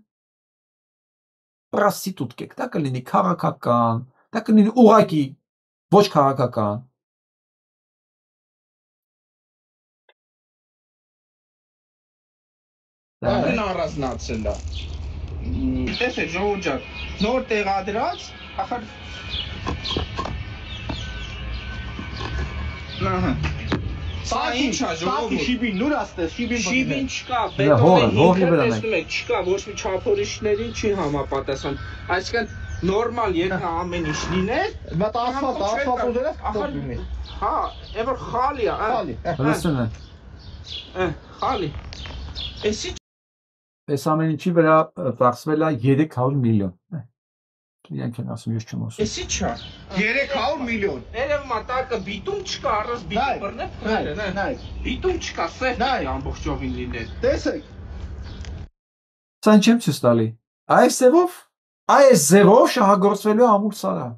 պրոստիտուտկեք, դա կլինի քաղաքական, դա կլինի ուղղակի ոչ քաղաքական։ Դա առանձնացել է։ Տեսեք, ժողովուրդ ջան, նոր տեղադրած, ախր Սա ինչ է ժողովուրդ։ Շիբին նուր աստես, շիբին չկա, բետոնը տեսնում եք, չկա, ոչ մի չափորոշիչներին չի համապատասխան։ Այսինքն նորմալ եթե ամեն ինչ լիներ, մտ ասֆալտ ուզելով կողմի։ Հա, այո խալի է, Լսում է։ Խալի։ Այս ամեն ինչի վրա ծախսվել է 300 միլիոն։ Իրանք են ասում, ես չեմ ասում։ Էսի չա։ 300 միլիոն։ Երևի մատակը բիտում չկա, առանց բիտում բռնե։ Նայ, բիտում չկա, սեֆ է ամբողջովին լինել։ Տեսեք։ Սա չեմ ցույց տալի։ Այս ձևով այս ձևով շահագործվելու ամուր սարա։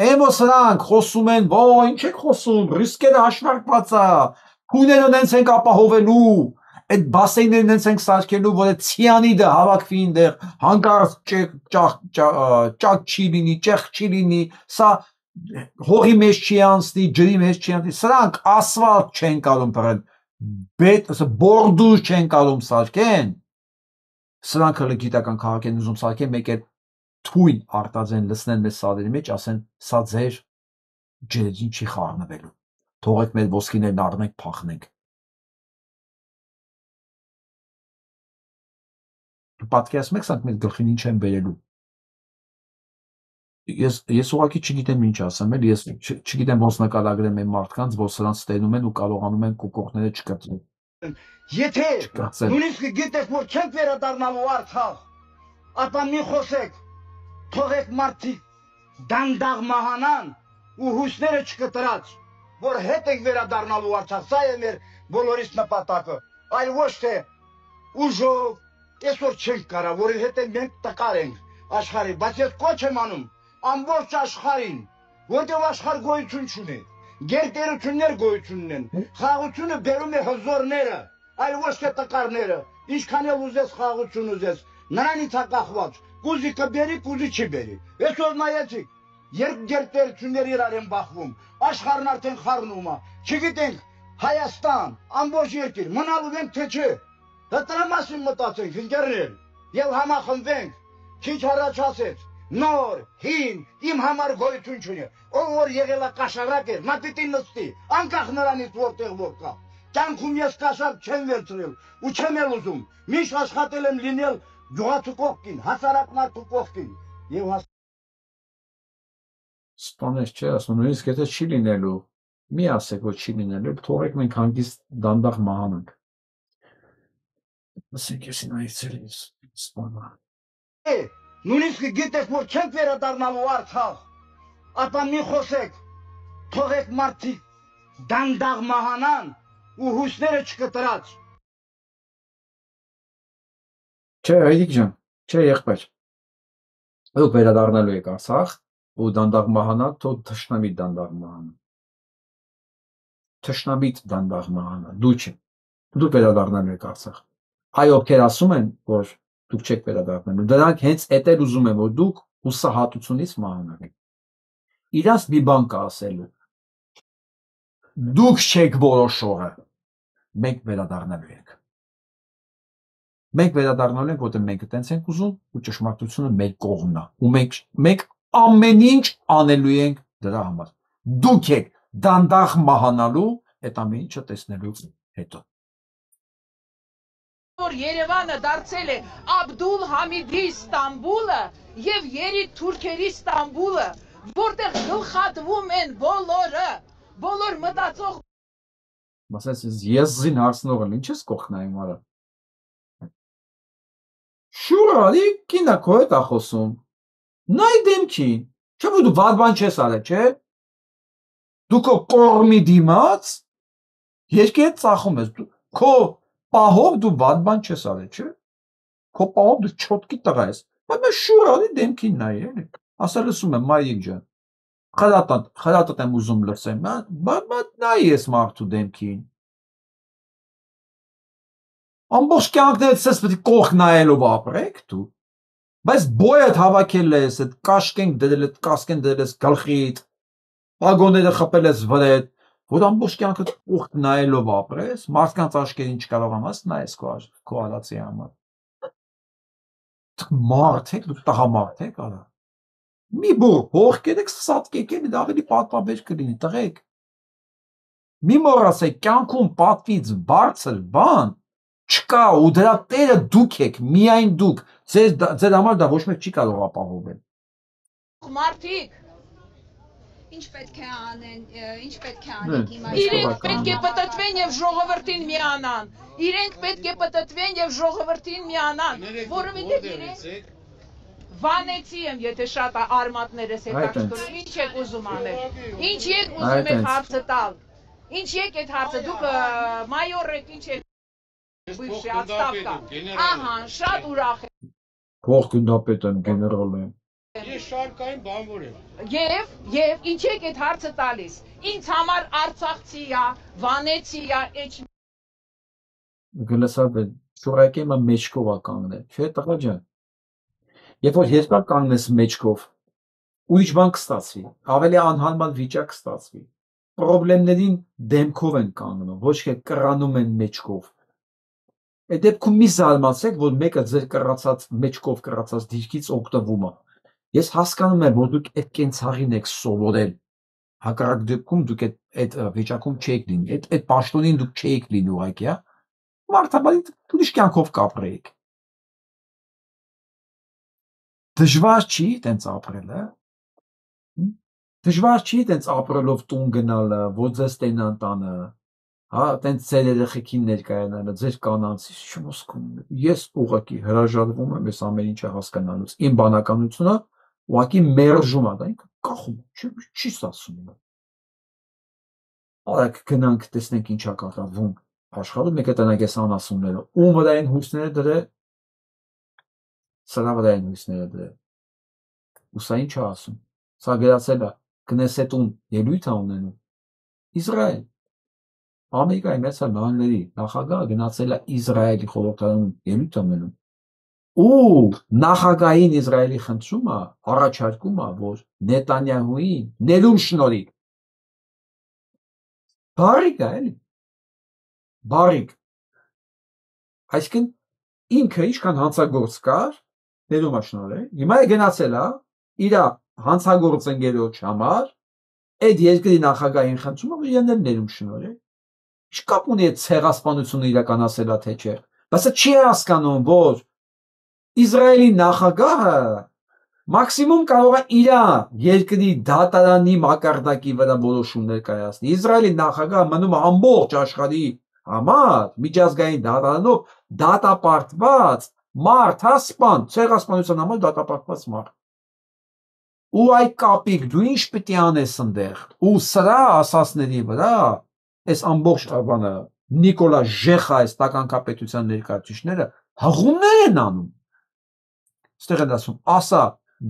Էմո սրանք խոսում են, ինչ եք խոսում, ռիսկերը հաշվարկված է, քույները նենց ենք ապահովելու, այդ բասեյներն նենց ենք սարքելու, որ այդ ցիանիդը հավաքվի ինտեղ, հանկարծ ճակ չի լինի, ճեղք չի լինի, սա հողի մեջ չի անցնի, ջրի մեջ չի անցնի, սրանք ասֆալտ չեն կարող բռնել, բորդուժ չեն կարող սարքեն, սրանք հələ գիտական քաղաք են ուզում սարքեն, մեկ էլ թույն արտածեն լցնեն մեր սարերի մեջ, ասեն սա ձեր ջրերին չի խառնվելու, թողեք մեր ոսկիներն առնենք, փախնենք։ Պատկերացնում եք սրանք մեր գլխին ինչ են բերելու։ Ես ուղղակի չգիտեմ ինչ ասեմ, ես չգիտեմ ոնց նկարագրեմ այն մարդկանց, որ սրանց ստենում են ու կարողանում են կոկորդները չկտրել։ Եթե նույնիսկ գիտեք, որ չենք վերադառնալու Արցախ, ապա մի խոսեք, թողեք մարդիկ դանդաղ մահանան ու հույսները չկտրած, որ հետ ենք վերադառնալու Արցախ, սա է մեր բոլորիս նպատակը, այլ ոչ թե ուժով, այսօր չենք կարա, որովհետև մենք տկար ենք աշխարհի, բայց ես կոչ եմ անում ամբողջ աշխարհին, որտեղ աշխարհ գոյություն չունի, գերտերություններ գոյություն ունեն, խաղաղությունը բերում է հզորները, այլ ոչ թե տկարները, ինչքան էլ ուզես խաղաղություն ուզես, նրանից է կախված, կուզի կբերի, կուզի չի բերի, այսօր նայեցիք, երբ գերտերություններ իրար են բախվում, աշխարհն արդեն խառնում է, չգիտենք Հայաստան, ամբողջ երկիր, մնալու ենք թե չէ, դրա մասին մտածենք, ընկերներ, եւ համախմբվենք, քիչ առաջ ասեց, նոր, հին, իմ համար գոյություն չունի, ով որ եղել է կաշառակ էր, նա պիտի նստի, անկախ նրանից որտեղ որ կա, կյանքում ես կաշառակ չեմ վերցրել ու չեմ էլ ուզում, միշտ աշխատել եմ լինել գյուղացու կողքին, հասարակ մարդու կողքին եւ Սպանես չէ, ասում նույնիսկ եթե չի լինելու, մի ասեք, որ չի լինելու, թողեք մենք հանգիստ դանդաղ մահանանք։ Ասենք ես ինայցել ես սպանա։ Նույնիսկ գիտեք, որ չենք վերադառնալու Արցախ, ապա մի խոսեք, թողեք մարդիկ դանդաղ մահանան ու հույսները չկտրած։ Չէ, Հայդիկ ջան, չէ եղբայր։ Դուք վերադառնալու եք Արցախ ու դանդաղ մահանա, թող թշնամիտ դանդաղ մահանա։ Թշնամիտ դանդաղ մահանա, դու չէ։ Դուք վերադառնալու եք Արցախ։ Այ ովքեր ասում են, որ դուք չեք վերադառնալու, դրանք հենց էդ էլ ուզում են, որ դուք հուսահատությունից մահանաք։ Իրանց մի բան կա ասելու։ Դուք չեք որոշողը, մենք վերադառնալու ենք։ Մենք վերադառնալու ենք, որտեղ մենք այտենց ենք ուզում ու ճշմարտությունը մեր կողմն է։ Ու մենք ամեն ինչ անելու ենք դրա համար։ Դուք եք դանդաղ մահանալու այդ ամեն ինչը տեսնելուց հետո։ Որ Երևանը դարձել է Աբդուլ Համիդի Ստամբուլը եւ երիտ թուրքերի Ստամբուլը, որտեղ գլխատվում են բոլորը, բոլոր մտածող Մասես ես զին հարցնողը ինչ ես կողքնայում արա։ Շուրալի կինա քո հետ ա խոսում։ Նայ դեմքին, չէ՞ որ դու վատ բան չես արել, չէ՞։ Դու քո կողմի դիմաց երկի հետ ծախում ես, քո պահով դու վատ բան չես արել, չէ՞։ Քո պահով դու չոտկի տղա ես։ Բայց մե շուրալի դեմքին նայ էլի։ Ասա լսում եմ մայիկ ջան։ Խրատատ եմ ուզում լսեմ, բայց նայ ես մարդու դեմքին։ Ամբողջ կյանքներդ ես պետք է կողք նայելով ապրեք դու։ Բայց բոյդ հավաքել ես, այդ կաշկեն դրել ես գլխիդ, պագոները խփել ես վրեդ, որ ամբողջ կյանքը կողք նայելով ապրես, մարդկանց աչքերին չկարողանաս նայես քո արածի համար։ Մարդ եք, դուք տղամարդ եք, արա։ Մի բուր հող կերեք սատկեք էլի, դա ավելի պատվաբեր կլինի, տղեկ։ Մի մոռացեք, կյանքում պատվից բարձր բան չկա ու դրա տերը դուք եք, միայն դուք, ձեր համար դա ոչ մեկ չի կարող ապահովել։ Մարդիկ Ինչ պետք է անեն, ինչ պետք է անենք հիմա։ Իրենք պետք է պտտվեն եւ ժողովրդին միանան։ Իրենք պետք է պտտվեն եւ ժողովրդին միանան, որովհետեւ իրենք վանեցի եմ, եթե շատ արմատներս հետաքրքրում, ինչ եք ուզում անել։ Ինչ եք ուզում եք հարցը տալ։ Ինչ եք այդ հարցը, դուք մայոր եք, ինչ եք։ Բույշի ատստավկա։ Ահա, շատ ուրախ եմ։ Փոխգնդապետ եմ, գեներալ եմ։ Ես շարքային բանվոր եմ։ Եվ ինչ եք այդ հարցը տալիս։ Ինձ համար Արցախցի է, Վանեցի է, Գլսաբել, շուրայկի մա մեջքով է կանգնել, չէ՞ տղա ջան։ Երբ որ երկար կանգնես մեջքով, ուրիշ բան կստացվի, ավելի անհարմար վիճակ կստացվի։ Պրոբլեմներին դեմքով են կանգնում, ոչ թե կռանում են մեջքով։ Այդ դեպքում մի զարմացեք, որ մեկը ձեր կռացած մեջքով կռացած դիրքից օգտվում է։ Ես հասկանում եմ, որ դուք այդ կենցաղին եք սովորել։ Հակառակ դեպքում դուք այդ վիճակում չեք լինի, այդ պաշտոնին դուք չեք լինի ուղղակի, հա։ Մարդաբանից ուրիշ կյանքով կապրեիք։ Դժվար չի տենց ապրելը։ Դժվար չի տենց ապրելով տուն գնալը, որ ձեզ տենան տանը, հա, տենց ձեր երեխեքին ներկայանալը, ձեր կանանցից չմոսկում։ Ես ուղղակի հրաժարվում եմ այս ամեն ինչը հասկանալուց։ Իմ բանականությունը ուղղակի մերժում է, դա ինքը կախում է, չի ստացվում։ Արեք գնանք տեսնենք ինչա կատարվում աշխարհում, մեկ է տնենք այս անասունները, ում վրա են հույսները դրել, սրա վրա են հույսները դրել։ Ու սա ինչ է ասում։ Սա գրացել է Կնեսետում ելույթ է ունենում Իսրայել։ Ամերիկայի Միացյալ Նահանգների նախագահը գնացել է Իսրայելի խորհրդարանում ելույթ ունենում։ Ու նախագահին Իսրայելի խնդրում է, առաջարկում է, որ Նետանյահուին ներում շնորհի։ Բարիք է, էլի։ Բարիք։ Այսինքն ինքը ինչքան հանցագործ կար, ներում է շնորհել։ Հիմա է գնացել է իր հանցագործ ընկերոջ համար, այդ երկրի նախագահին խնդրում է, որ իրեն ներում շնորհել։ Ինչ կապ ունի այդ ցեղասպանությունը իրականացելա թե չէ։ Բայց չի հասկանում, որ Իսրայելի նախագահը մաքսիմում կարող է իր երկրի դատարանի մակարդակի վրա որոշումներ կայացնի։ Իսրայելի նախագահը մնում է ամբողջ աշխարհի համար միջազգային դատարանով դատապարտված մարդ, հա, սպան, ցեղասպանության համար դատապարտված մարդ։ Ու այդ կապիկ դու ինչ պիտի անես ընդեղ։ Ու սրա ասասների վրա այս ամբողջ բանը Նիկոլա Ժեխա այս տականքապետության ներկայացուցիչները հղումներ են անում։ Ստեղ են ասում, ասա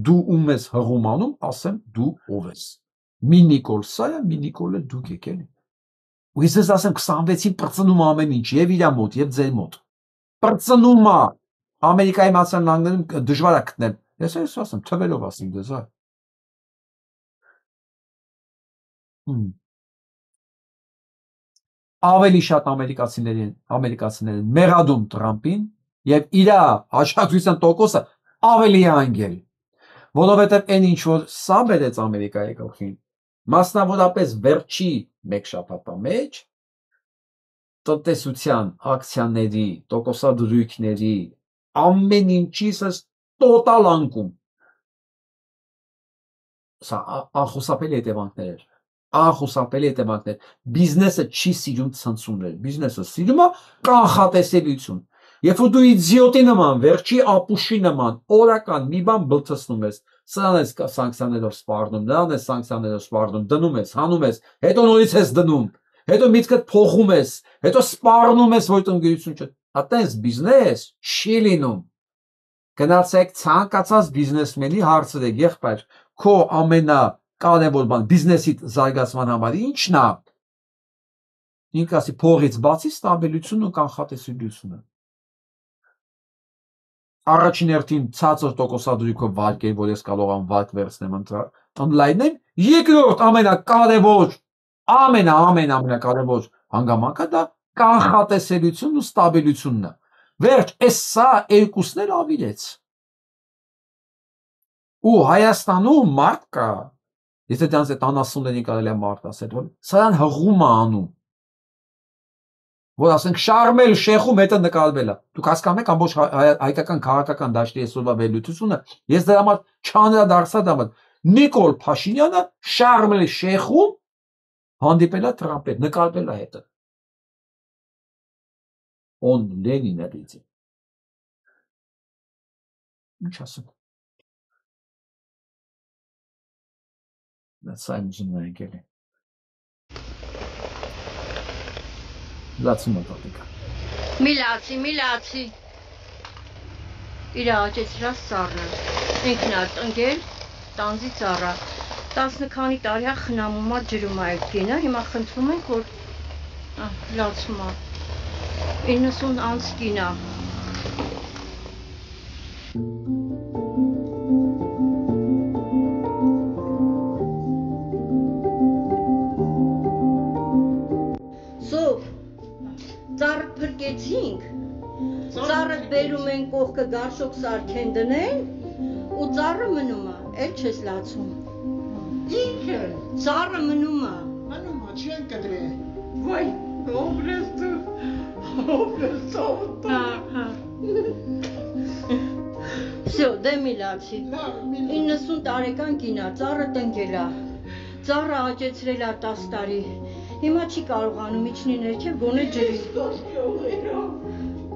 դու ում ես հղում անում, ասեմ դու ով ես։ Մի Նիկոլ սա է, մի Նիկոլ է դուք եք էլի։ Ու ես ասեմ 26-ին պրծնում ամեն ինչ, եւ իրա մոտ, եւ ձեր մոտ։ Պրծնում է։ Ամերիկայի Միացյալ Նահանգներում դժվար է գտնել։ Ես ասեմ, թվելով ասեմ դες, այ։ Ավելի շատ ամերիկացիներին մեղադում Տրամպին եւ իր աջակցության տոկոսը ավելի է անգել, որովհետեւ այն ինչ որ սա բերեց Ամերիկայի գլխին, մասնավորապես վերջի մեկ շաբաթվա մեջ տնտեսության ակցիաների, տոկոսադրույքների ամեն ինչից տոտալ անկում։ Սա անխուսափելի հետևանքներ էր։ Անխուսափելի հետևանքներ։ Բիզնեսը չի սիրում ցնցումներ, բիզնեսը սիրում է կանխատեսելիություն։ Երբ որ դու իդիոտի նման, վերջի ապուշի նման, օրական մի բան բլթացնում ես, սրան ես սանկցիաներով սպառնում, նրան ես սանկցիաներով սպառնում, դնում ես, հանում ես, հետո նորից ես դնում, հետո միտքդ փոխում ես, հետո սպառնում ես, որ տնկերություն չէ։ Այտենց բիզնես չի լինում։ Գնացեք ցանկացած բիզնեսմենի հարցրեք, եղբայր, քո ամենակարևոր բան բիզնեսի զարգացման համար ի՞նչն է։ Ինքը ասի փողից բացի ստաբիլությունն ու կանխատեսելիությունը։ Առաջին հերթին ցածր տոկոսադրույքով վարկեր, որ ես կարող եմ վարկ վերցնեմ online-ին, երկրորդ ամենակարևոր, ամենակարևոր հանգամանքը դա կանխատեսելությունն ու ստաբիլությունն է։ Վերջ, այս սա երկուսն էլ ավիրեց։ Ու Հայաստանում մարդ կա, եթե դրանց այդ անասուններին կարելի է մարդ ասել, որ սրան հղում է անում, որ ասենք շարմել շեխում հետը նկարվել է։ Դուք հասկանում եք ամբողջ հայկական քաղաքական դաշտի այսօրվա վերլուծությունը, ես դրա համար չանդրադարձա դա, Նիկոլ Փաշինյանը շարմել շեխում հանդիպել է Տրամպի հետ, նկարվել է հետը։ On Lenin է դիցի։ Ինչ ասեմ։ Դա սա իմ զունն է եկել է։ Լացում է տատիկա։ Միլացի։ իր աճեցրած ծառը, ինքն է տնկել, տանձի ծառը, 10 քանի տարի է խնամում է ջրում է այդ կինը, հիմա խնդրում ենք, որ լացում է, 90 անց կին է։ Սով, ծառը փրկեցինք, ծառը բերում են կողքը գարշոկ սարքեն դնեն, ու ծառը մնում է, էլ չես լացում։ Ինքը ծառը մնում է։ Մնում է, չեն կդրե։ Վայ, օբրես դու, օբրես ծավտա։ Всё, դե մի լացի։ 90 տարեկան կին է, ծառը տնկել է, ծառը աճեցրել է 10 տարի, հիմա չի կարողանում իջնի ներքև գոնե ջրի։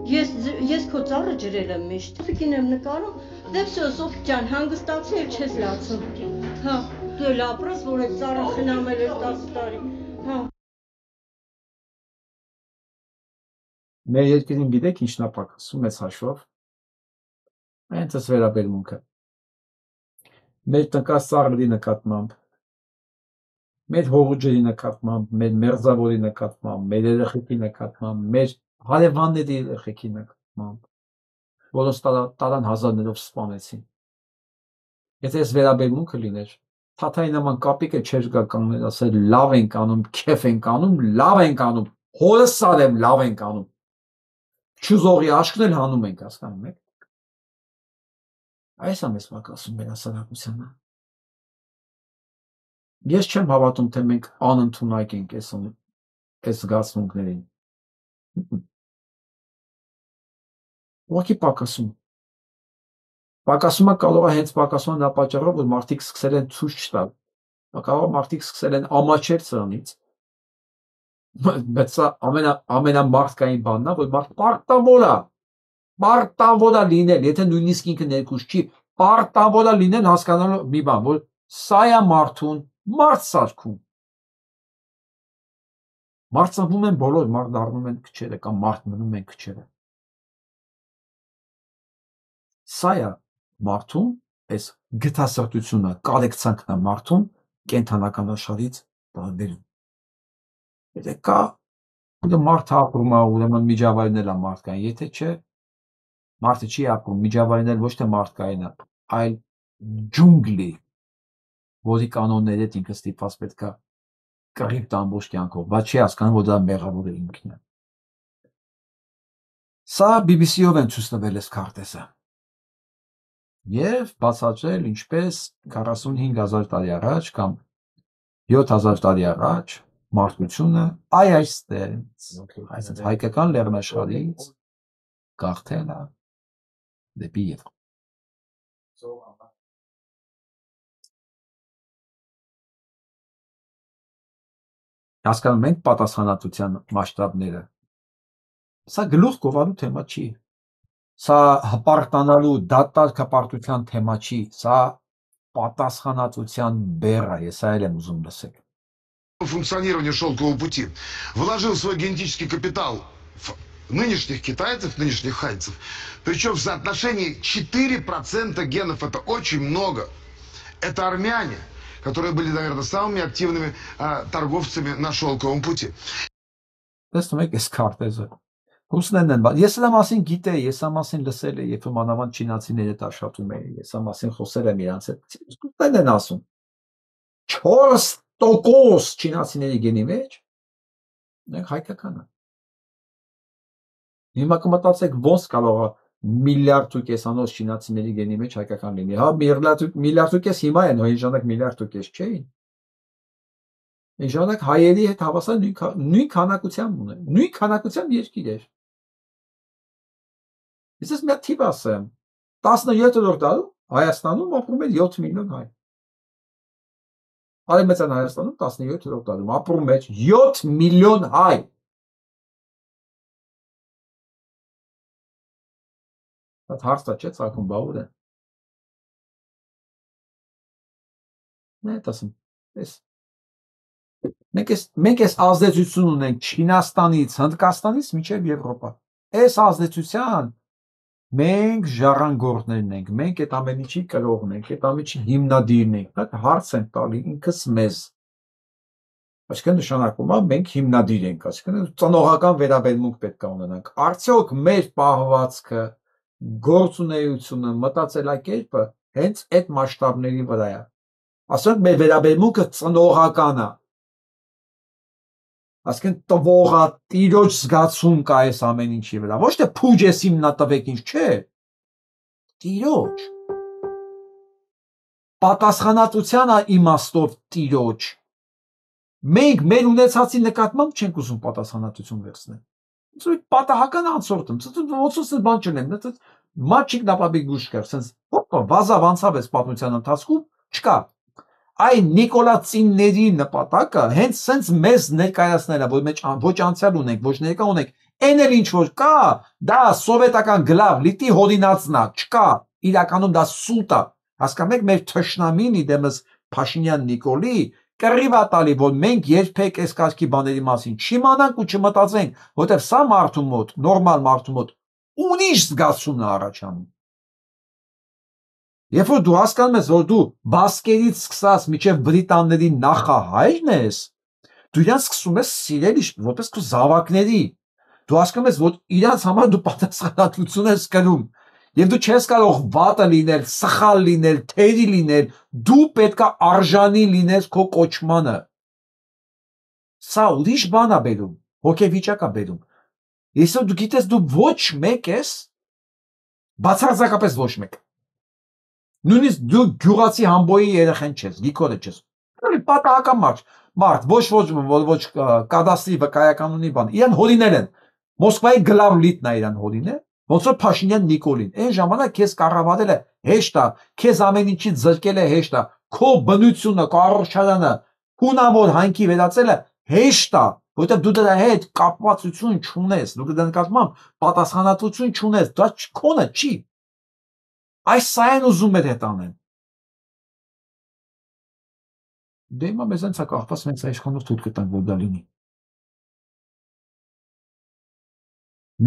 Ես քո ծառը ջրել եմ միշտ։ Ֆիկին եմ նկարում, դե всё, Սոֆիկ ջան, հանգստացի էլ չես լացում։ Հա, դու էլ ապրես, որ այդ ծառը խնամել ես 10 տարի։ Հա։ Մեր երկրին գիտեք ինչն է պակասում այս հաշվով։ Հենց այս վերաբերմունքը։ Մեր տնկած ծառերի նկատմամբ, մեր հողուջերի նկատմամբ, մեր մերձավորի նկատմամբ, մեր երեխեքի նկատմամբ, մեր հարևանների երեխեքի նկատմամբ, որոնց տարան հազարներով սպանեցին։ Եթե այս վերաբերմունքը լիներ, Թաթայի նման կապիկը չէր գա կանոնել, ասել լավ ենք անում, քեֆ ենք անում, լավ ենք անում, հորս սարեմ լավ ենք անում։ Չուզողի աշկն էլ հանում ենք, հասկանում եք։ Այս է մեզ պակասում մեր հասարակությանը։ Ես չեմ հավատում, թե մենք անընդունակ ենք այս զգացմունքներին։ Ուղղակի պակասում։ Պակասումը կարող է հենց պակասման դա պատճառով, որ մարդիկ սկսել են ցույց չտալ։ Կարող է մարդիկ սկսել են ամաչել սրանից։ Բայց սա ամենամարդկային բանն է, որ մարդ պարտավոր է լինել, եթե նույնիսկ ինքը ներքուս չի, պարտավոր է լինել հասկանալու մի բան, որ սա է մարդուն մարդ սարքում։ Մարդ ծնվում են բոլոր, մարդ դառնում են քչերը կամ մարդ մնում են քչերը։ Սա է մարդուն, այս գթասրտությունը, կարեկցանքն է մարդուն կենդանական աշխարհից տարբերում։ Եթե կա, մարդը ապրում է, ուրեմն միջավայրն էլ է մարդկային, եթե չէ, մարդը չի ապրում, միջավայրն էլ ոչ թե մարդկային է, այլ ջունգլի, որի կանոնների հետ ինքը ստիպված պետք է կռիվ տա ամբողջ կյանքով, բայց չի հասկանում, որ դա մեղավոր է ինքն է։ Սա BBC-ով են ցույց տվել այս քարտեզը։ Եվ բացատրել ինչպես 45,000 տարի առաջ կամ 7,000 տարի առաջ մարդկությունը այստեղից, այսինքն հայկական լեռնաշխարհից գաղթել է դեպի Եվրոպա։ Հասկանում ենք պատասխանատվության մասշտաբները։ Սա գլուխ գովալու թեմա չի։ Սա հպարտանալու դատարկ հպարտության թեմա չի, սա պատասխանատվության բեռ է, ես այլ եմ ուզում լսեք։ Функционирование шелкового пути вложил свой генетический капитал в нынешних китайцев, нынешних хайцев, причем в соотношении 4% генов, это очень много. Это армяне, которые были, наверное, самыми активными торговцами на шелковом пути. Ռուսներն են, ես սա մասին գիտեի, ես սա մասին լսել եմ, երբ մանավանդ չինացիների հետ աշխատում էի, ես սա մասին խոսել եմ իրանց հետ։ Ռուսներն են ասում 4% չինացիների գենի մեջ մենք հայկականը։ Հիմա կմտածեք ոնց կարող է 1,5 միլիարդ չինացիների գենի մեջ հայկական լինի։ Հա 1,5 միլիարդ հիմա են, այն ժամանակ 1,5 միլիարդ չէին։ Այն ժամանակ հայերի հետ հավասար նույն քանակությամբ ունեն, նույն քանակությամբ երկիր էր։ Ես մի հատ թիվ ասեմ, 17-րդ դարում Հայաստանում ապրում էր 7 միլիոն հայ։ Արևմտյան Հայաստանում 17-րդ դարում ապրում էր 7 միլիոն հայ։ Դա հարցը չէ, ցակում բաուր է։ Նայ ասեմ, մենք այս ազդեցություն ունենք Չինաստանից, Հնդկաստանից մինչև Եվրոպա։ Այս ազդեցության Մենք ժառանգորդներն ենք, մենք այդ ամեն ինչի կրողն ենք, այդ ամեն ինչի հիմնադիրն ենք, դա հարց են տալի ինքս մեզ։ Այսինքն նշանակում է մենք հիմնադիր ենք, այսինքն ծնողական վերաբերմունք պետք է ունենանք։ Արդյոք մեր պահվածքը, գործունեությունը, մտածելակերպը հենց այդ մասշտաբների վրա է։ Ասենք մեր վերաբերմունքը ծնողական է։ Այսինքն տվողա տիրոջ զգացում կա այս ամեն ինչի վրա, ոչ թե փուջ ես իմնա տվեք ինչ, չէ։ Տիրոջ։ Պատասխանատվության իմաստով տիրոջ։ Մենք մեր ունեցածի նկատմամբ չենք ուզում պատասխանատվություն վերցնել։ Ոնց պատահական անցորդ եմ, ոնց բան չունեմ, մաչիկ նապաբիկ գուշկեր, sense վազավ անցավ այս պատմության ընթացքում, չկա։ Այն Նիկոլացիների նպատակը հենց sense մեզ ներկայացնելը, որ մեջ ոչ անցյալ ունենք, ոչ ներկա ունենք, այն էլ ինչ որ կա, դա սովետական գլավ, լիտի հորինածնա, չկա, իրականում դա սուտ է։ Հասկանում եք, մեր թշնամին իդեմս Փաշինյան Նիկոլի կռիվ է տալի, որ մենք երբեք այս կարգի բաների մասին չիմանանք ու չմտածենք, որտեղ սա մարդու մոտ, նորմալ մարդու մոտ ուրիշ զգացումն է առաջանում։ Երբ որ դու հասկանում ես, որ դու բասկերից սկսած մինչև բրիտանների նախահայրն ես, դու իրանց սկսում ես սիրել որպես քո զավակների։ Դու հասկանում ես, որ իրանց համար դու պատասխանատվություն ես կրում։ Եվ դու չես կարող վատը լինել, սխալ լինել, թերի լինել, դու պետքա արժանի լինես քո կոչմանը։ Սա ուրիշ բան է բերում, հոգեվիճակ է բերում։ Այսօր դու գիտես դու ոչ մեկ ես, բացարձակապես ոչ մեկ։ Նույնիսկ դու գյուղացի համբոյի երեխեն չես, գիկորը չես։ Պատահական մարդ, ոչ կադաստրի վկայականունի բան, իրան հորինել են։ Մոսկվայի գլավ լիտնա իրան հորինել, ոնց որ Փաշինյան Նիկոլին։ Այն ժամանակ քեզ կառավարելը հեշտ է, քեզ ամեն ինչից զրկելը հեշտ է, քո բնությունը, քո առողջարանը, հունավոր հանքի վերածելը հեշտ է, որովհետև դու դրա հետ կապվածություն չունես, դու դրա նկատմամբ պատասխանատվություն չունես, դա քոնը չի։ Այս սա են ուզում էր հետ անեն։ Դե հիմա մեզ հենց է կախված մենք այսքանով թույլ կտանք, որ դա լինի։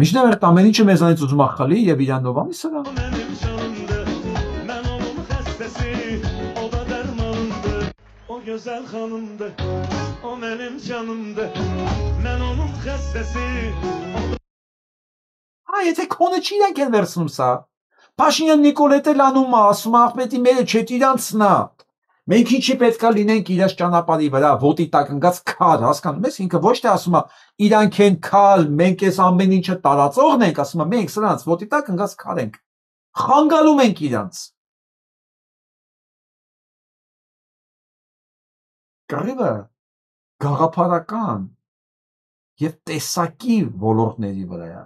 Միջնավ այդ ամեն ինչը մեզանից ուզում ախալի եւ իրանով անի սրա։ Güzel hanımdı, o benim canımdı, ben onun xəstəsi. Եթե քոնը չի իրենք են վերցնում սա։ Փաշինյան Նիկոլետ էլ անում է, ասում է աղբետի մերը չետ իրանցնա։ Մենք ինչի պետքա լինենք իրաց ճանապարհի վրա, ոտի տակ ընկած քար, հասկանում ես, ինքը ոչ թե ասում է իրանք են քար, մենք այս ամեն ինչը տարածողն ենք, ասում է մենք սրանց ոտի տակ ընկած քար ենք։ Խանգարում ենք իրանց։ Կռիվը գաղափարական եւ տեսակի ոլորտների վրա է։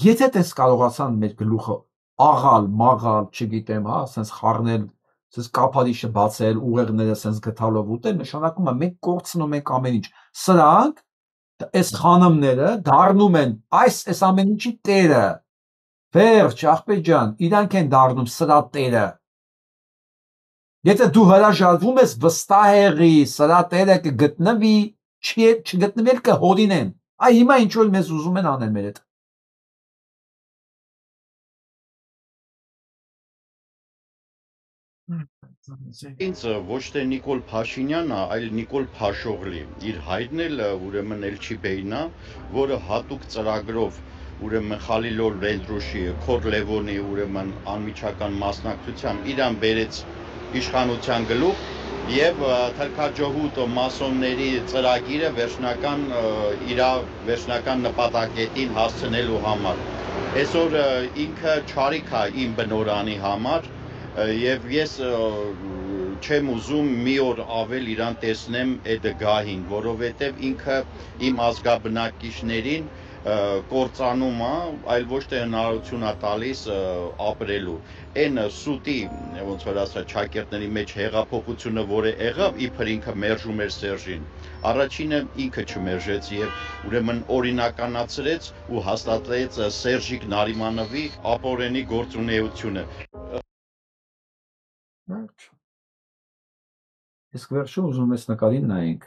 Եթե դες կարողացան մեր գլուխը աղալ, մաղալ, չգիտեմ, հա, ասենց խառնել, ասենց կափարիչը բացել, ուղեղները ասենց գտալով ուտել, նշանակում է մենք կորցնում ենք ամեն ինչ։ Սրանք այս խանումները դառնում են այս ամեն ինչի տերը։ Վերջ, աղբեր ջան, իրանք են դառնում սրա տերը։ Եթե դու հրաժարվում ես վստահ եղի, սրա տերը կգտնվի, չգտնվել կհորինեն։ Այ հիմա ինչ որ մեզ ուզում են անել մեր հետ։ Ինձ ոչ թե Նիկոլ Փաշինյանը, այլ Նիկոլ Փաշօղլի, իր հայրն էլ ուրեմն Էլչիբեյնա, որը հատուկ ծրագրով ուրեմն Խալիլոր Վենդրոշի, Քորլևոնի ուրեմն անմիջական մասնակցությամբ իրան բերեց իշխանության գլուխ եւ թալքաջոհուտ մասոնների ծրագիրը վերջնական նպատակետին հասցնելու համար։ Այսօր ինքը չարիք է իմ բնորանի համար եւ ես չեմ ուզում մի օր ավել իրան տեսնեմ այդ գահին, որովհետեւ ինքը իմ ազգաբնակիչներին կործանում է, այլ ոչ թե հնարավորություն է տալիս ապրելու։ Այն սուտի, ոնց որ ասա, ճակերտների մեջ հեղափոխությունը, որը եղավ, իբր ինքը մերժում էր Սերժին։ Առաջինը ինքը չմերժեց եւ ուրեմն օրինականացրեց ու հաստատեց Սերժիկ Նարիմանովի ապօրինի գործունեությունը։ Իսկ վերջում ուզում ես նկարին նայենք։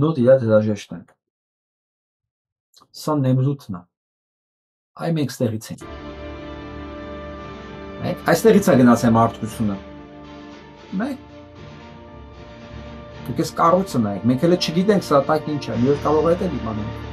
Նոտ իրար հրաժեշտ ենք։ Սա Նեմրութն է։ Այ մենք ստեղից ենք։ Այստեղից է գնաց համարտությունը։ Մենք դուք ես կառույցը նայեք, մենք հենց չգիտենք սա տակ ինչ է, մի օր կարող է դա իմանանք։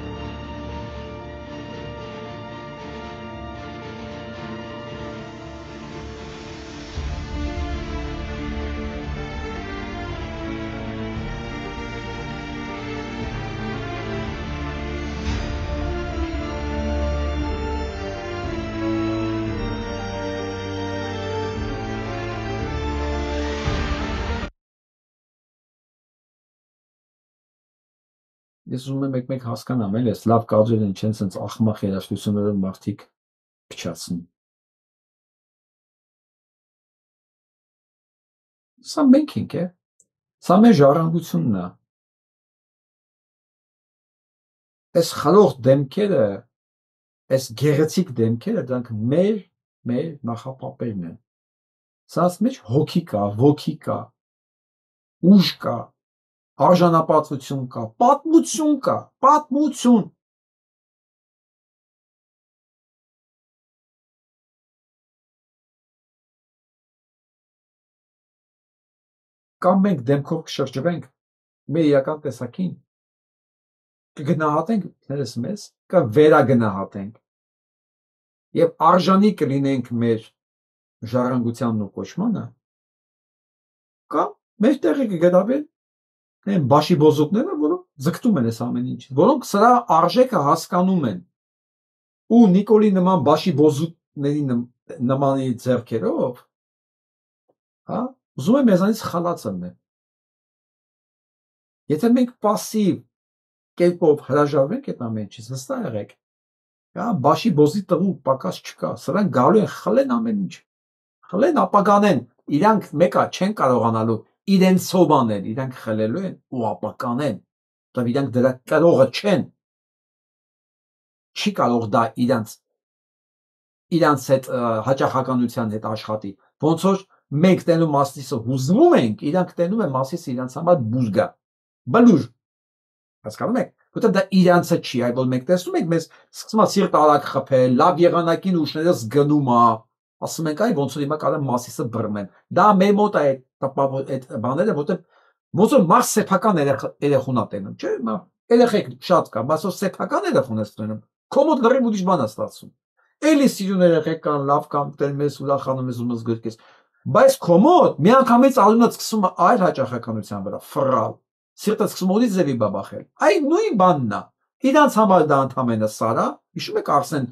Ես ուզում եմ մեկ-մեկ հասկանամ, էլ ես լավ կադրեր են չեն սենց ախմախ երաժշտություններով մարդիկ փչացնում։ Սա մենք ենք, է։ Սա մեր ժառանգությունն է։ Այս խլող դեմքերը, այս գեղեցիկ դեմքերը, դրանք մեր նախապապերն են։ Սրանց մեջ հոգի կա, ոգի կա, ուժ կա, արժանապատվություն կա, պատմություն կա, պատմություն։ Կամ մենք դեմքով կշրջվենք մեր իրական տեսակին, կգնահատենք ներս մեզ, կվերագնահատենք եւ արժանի կլինենք մեր ժառանգությանն ու կոչմանը, կամ մեր տեղը կգտնվեն այն բաշի բոզուկները, որոնք ձգտում են այս ամեն ինչը, որոնք սրա արժեքը հասկանում են ու Նիկոլի նման բաշի բոզուկների նմանի ձեռքերով, հա, ուզում եմ մեզանից խլած ըլնել։ Եթե մենք պասիվ կերպով հրաժարվենք այդ ամեն ինչից, վստահ եղեք, հա, բաշի բոզի տղու պակաս չկա, սրանք գալու են խլեն ամեն ինչ, խլեն ապականեն, իրանք մեկա չեն կարողանալու իրենցով անել, իրանք խլելու են ու ապականեն, դեռ իրանք դրա կրողը չեն, չի կարող դա իրանց հետ հաճախականության հետ աշխատի, ոնց որ մենք տենու մասիսը հուզվում ենք, իրանք տենում են մասիսը իրանց համար բուժգա, բլուր, հասկանում եք, որտեղ դա իրանցը չի, այլ որ մենք տեսնում ենք, մեզ սկսում է սիրտ արագ խփել, լավ եղանակին ուշներս գնում է, ասում ենք, այ ոնց որ հիմա կարող մասիսը բռնեն, դա մեր մոտ է այդ բաները, որտեղ ոնց որ մարդ սեփական երեխուն է տենում, չէ՞, երեխեք շատ կա, բայց որ սեփական երեխուն ես տենում, քո մոտ լրիվ ուրիշ բան է ստացվում, էլի սիրուն երեխեք կան, լավ կան, տենում ես, ուրախանում ես, ումս գրկես, բայց քո մոտ միանգամից արյունը սկսում է այլ հաճախականության վրա ֆռալ, սիրտը սկսում է ուրիշ ձևի բաբախել, այ նույն բանն է, իրանց համար դա ընդամենը սար է, հիշում եք Արսեն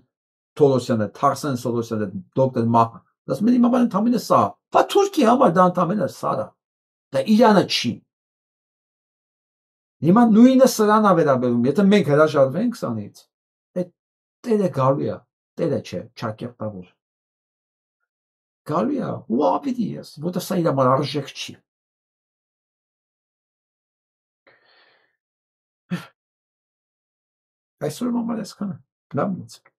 Թորոսյանը, Թարսեն Սորոսյանը, դոկտոր Մահ, ասում են իմ համար ընդամենը սա, բա Թուրքի համար դա ընդամենը սար է, դա Իրանը չի։ Հիմա նույնը սրան է վերաբերում, եթե մենք հրաժարվենք սրանից, այդ տերը գալու է, տերը չէ, ճակերտավոր։ Գալու է, ու ապիտի ես, որտեղ սա իր համար արժեք չի։ Այսօր համար այսքանը, լավ մնացեք։